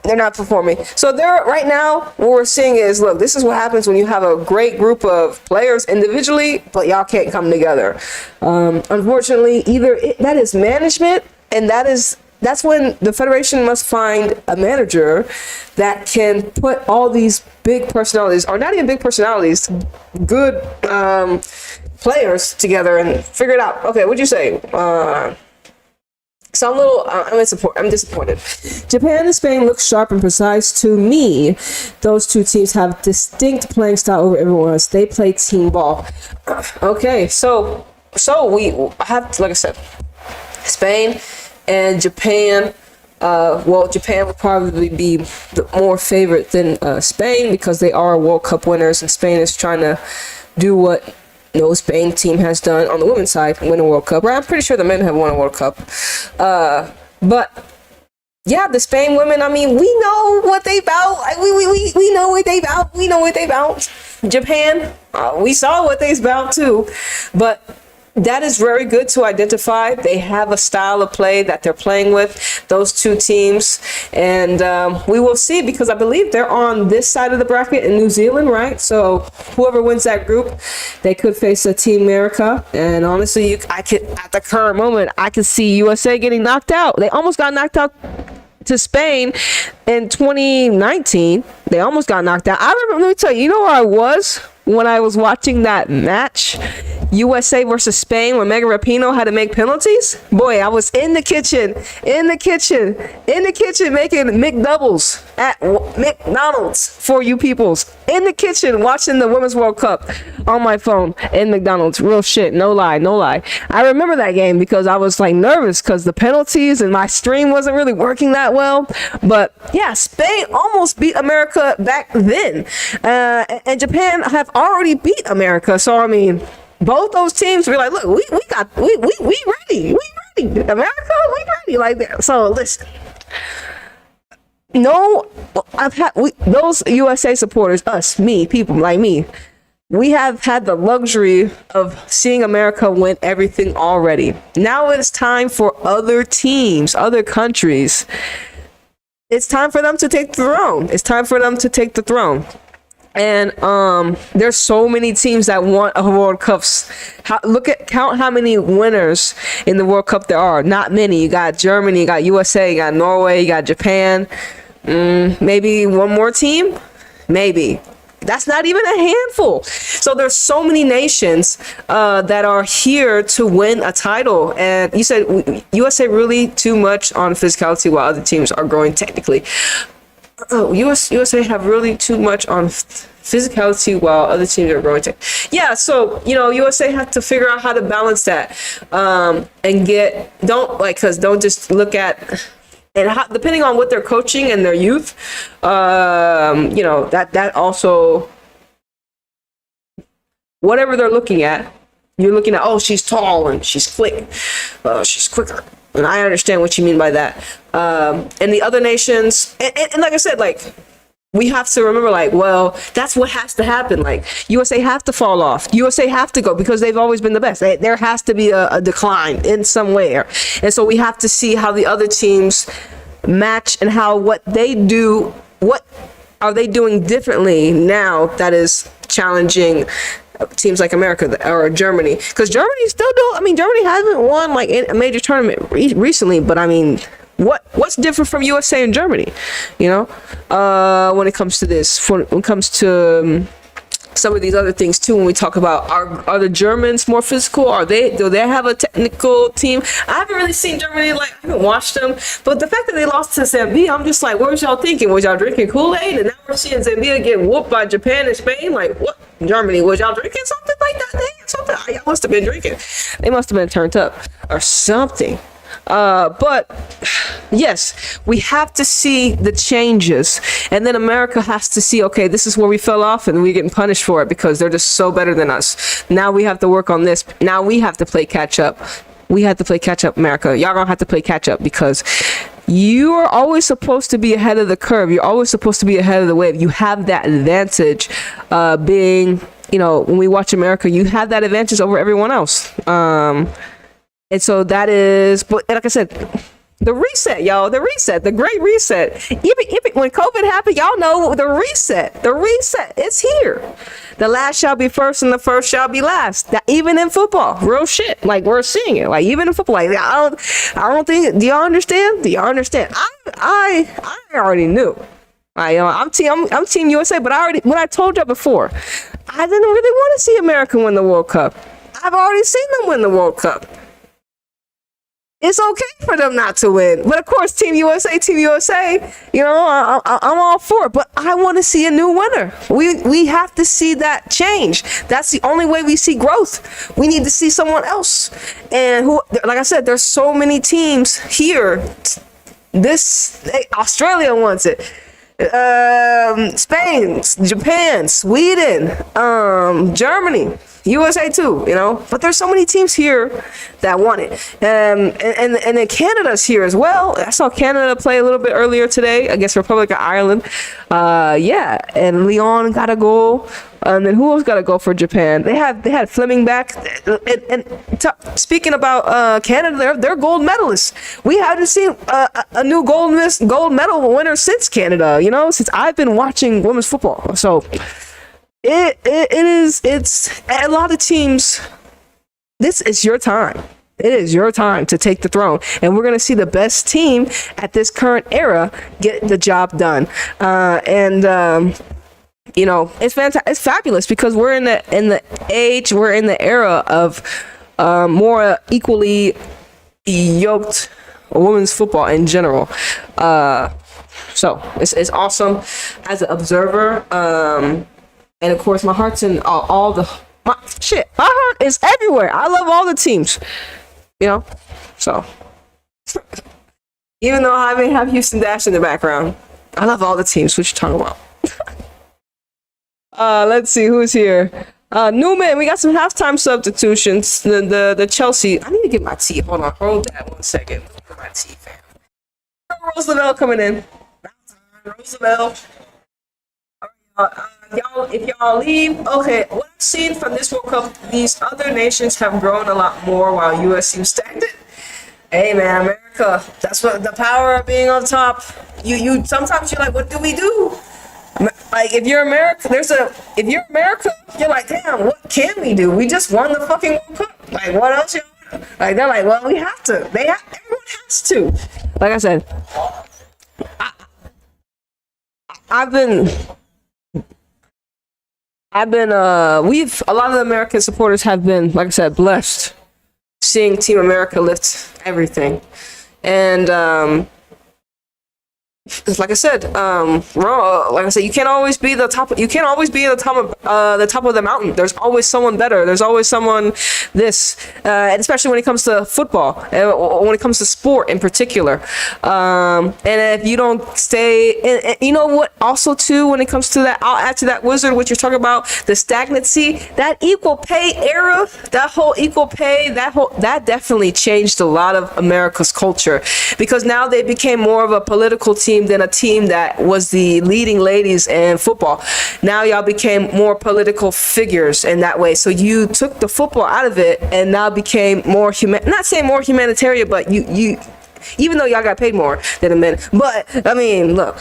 They're not performing. So right now, what we're seeing is, look, this is what happens when you have a great group of players individually, but y'all can't come together. Unfortunately, that is management, and that's when the federation must find a manager that can put all these big personalities, or not even big personalities, good players together and figure it out. Okay, what'd you say? So I'm disappointed. Japan and Spain look sharp and precise to me. Those two teams have distinct playing style over everyone else. They play team ball. Okay, so we have, like I said, Spain and Japan. Japan would probably be the more favorite than Spain, because they are World Cup winners, and Spain is trying to do what no Spain team has done on the women's side, win a World Cup. I'm pretty sure the men have won a World Cup. But yeah, the Spain women, I mean, we know what they about. We know what they about. We know what they about. Japan, we saw what they's about too. But that is very good to identify. They have a style of play that they're playing with, those two teams. And we will see, because I believe they're on this side of the bracket in New Zealand, right? So whoever wins that group, they could face a Team America. And honestly, at the current moment, I could see USA getting knocked out. They almost got knocked out to Spain in 2019. They almost got knocked out. I remember, let me tell you, where I was when I was watching that match? USA versus Spain when Megan Rapinoe had to make penalties. Boy, I was in the kitchen making McDoubles at McDonald's for you peoples. In the kitchen watching the Women's World Cup on my phone in McDonald's. Real shit, no lie. I remember that game because I was like nervous because the penalties and my stream wasn't really working that well. But yeah, Spain almost beat America back then, and Japan have already beat America. So I mean, both those teams were like, look, we ready, America, we ready, like that. So listen, no, those USA supporters, people like me, we have had the luxury of seeing America win everything already. Now it's time for other teams, other countries. It's time for them to take the throne. And there's so many teams that want a World Cups. Count how many winners in the World Cup there are. Not many. You got Germany, you got USA, you got Norway, you got Japan. Maybe one more team. Maybe. That's not even a handful. So there's so many nations that are here to win a title. And you said USA really too much on physicality while other teams are growing technically. USA have really too much on physicality while other teams are growing yeah, so USA have to figure out how to balance that, and don't just look at, and depending on what they're coaching and their youth, that also, whatever they're looking at, you're looking at, oh, she's tall and she's quick, she's quicker. And I understand what you mean by that. And the other nations, and like I said, like, we have to remember, like, well, that's what has to happen. Like, USA have to fall off. USA have to go because they've always been the best. There has to be a decline in some way. And so we have to see how the other teams match and what are they doing differently now that is challenging teams like America or Germany, because Germany still Germany hasn't won like a major tournament recently, but I mean, what's different from USA and Germany, when it comes to this, when it comes to some of these other things too. When we talk about are the Germans more physical? Do they have a technical team? I haven't really seen Germany, like, I haven't watched them, but the fact that they lost to Zambia, I'm just like, what was y'all thinking? Was y'all drinking Kool-Aid? And now we're seeing Zambia get whooped by Japan and Spain. Like, what? Germany, was y'all drinking something like that? Y'all must have been drinking. They must have been turned up or something. But yes, we have to see the changes, and then America has to see, okay, this is where we fell off and we're getting punished for it because they're just so better than us. Now we have to work on this. Now we have to play catch up. America. Y'all gonna have to play catch up because you are always supposed to be ahead of the curve. You're always supposed to be ahead of the wave. You have that advantage, being, when we watch America, you have that advantage over everyone else. And so that is, but like I said, the reset, y'all, the great reset. Even when COVID happened, y'all know the reset is here. The last shall be first and the first shall be last. That even in football, real shit. Like, we're seeing it. Like, even in football, like, I don't think, do y'all understand? I already knew. I'm team USA, but when I told y'all before, I didn't really want to see America win the World Cup. I've already seen them win the World Cup. It's okay for them not to win. But of course, Team USA, I'm all for it. But I want to see a new winner. We have to see that change. That's the only way we see growth. We need to see someone else. And like I said, there's so many teams here. Australia wants it. Spain, Japan, Sweden, Germany, USA too, but there's so many teams here that want it. And then Canada's here as well. I saw Canada play a little bit earlier today against Republic of Ireland. And Leon got a goal. And then who else got a goal for Japan? They had Fleming back. Speaking about Canada, they're gold medalists. We haven't seen a new gold medal winner since Canada. Since I've been watching women's football. So it's a lot of teams. This is your time. It is your time to take the throne, and we're going to see the best team at this current era get the job done. you know, it's fantastic. It's fabulous because we're in the age, we're in the era of more equally yoked women's football in general. So it's awesome as an observer. And of course, my heart's in all the my heart is everywhere. I love all the teams, you know. So even though I may have Houston Dash in the background, I love all the teams. What you talking about? Let's see who's here. Newman, we got some halftime substitutions. The Chelsea. I need to get my tea. Hold that 1 second. Get my tea, fam. Roosevelt coming in. Roosevelt. Y'all, if y'all leave, okay. What I've seen from this World Cup, these other nations have grown a lot more while U.S. seems stagnant. Hey man, America. That's what the power of being on top. You sometimes you're like, what do we do? Like if you're America, if you're America, you're like, damn, what can we do? We just won the fucking World Cup. Like what else? Like they're like, well, we have to. Everyone has to. Like I said, I've been a lot of the American supporters have been, like I said, blessed seeing Team America lift everything. And like I said, you can't always be the top. You can't always be the top of the mountain. There's always someone better. There's always someone and especially when it comes to football, when it comes to sport in particular. And if you don't stay, and you know what? Also, too, when it comes to that, I'll add to that, Wizard, what you're talking about, the stagnancy, that equal pay era, that whole equal pay, that definitely changed a lot of America's culture, because now they became more of a political team than a team that was the leading ladies in football. Now y'all became more political figures in that way. So you took the football out of it and now became more not saying more humanitarian, but you even though y'all got paid more than the men. But I mean, look.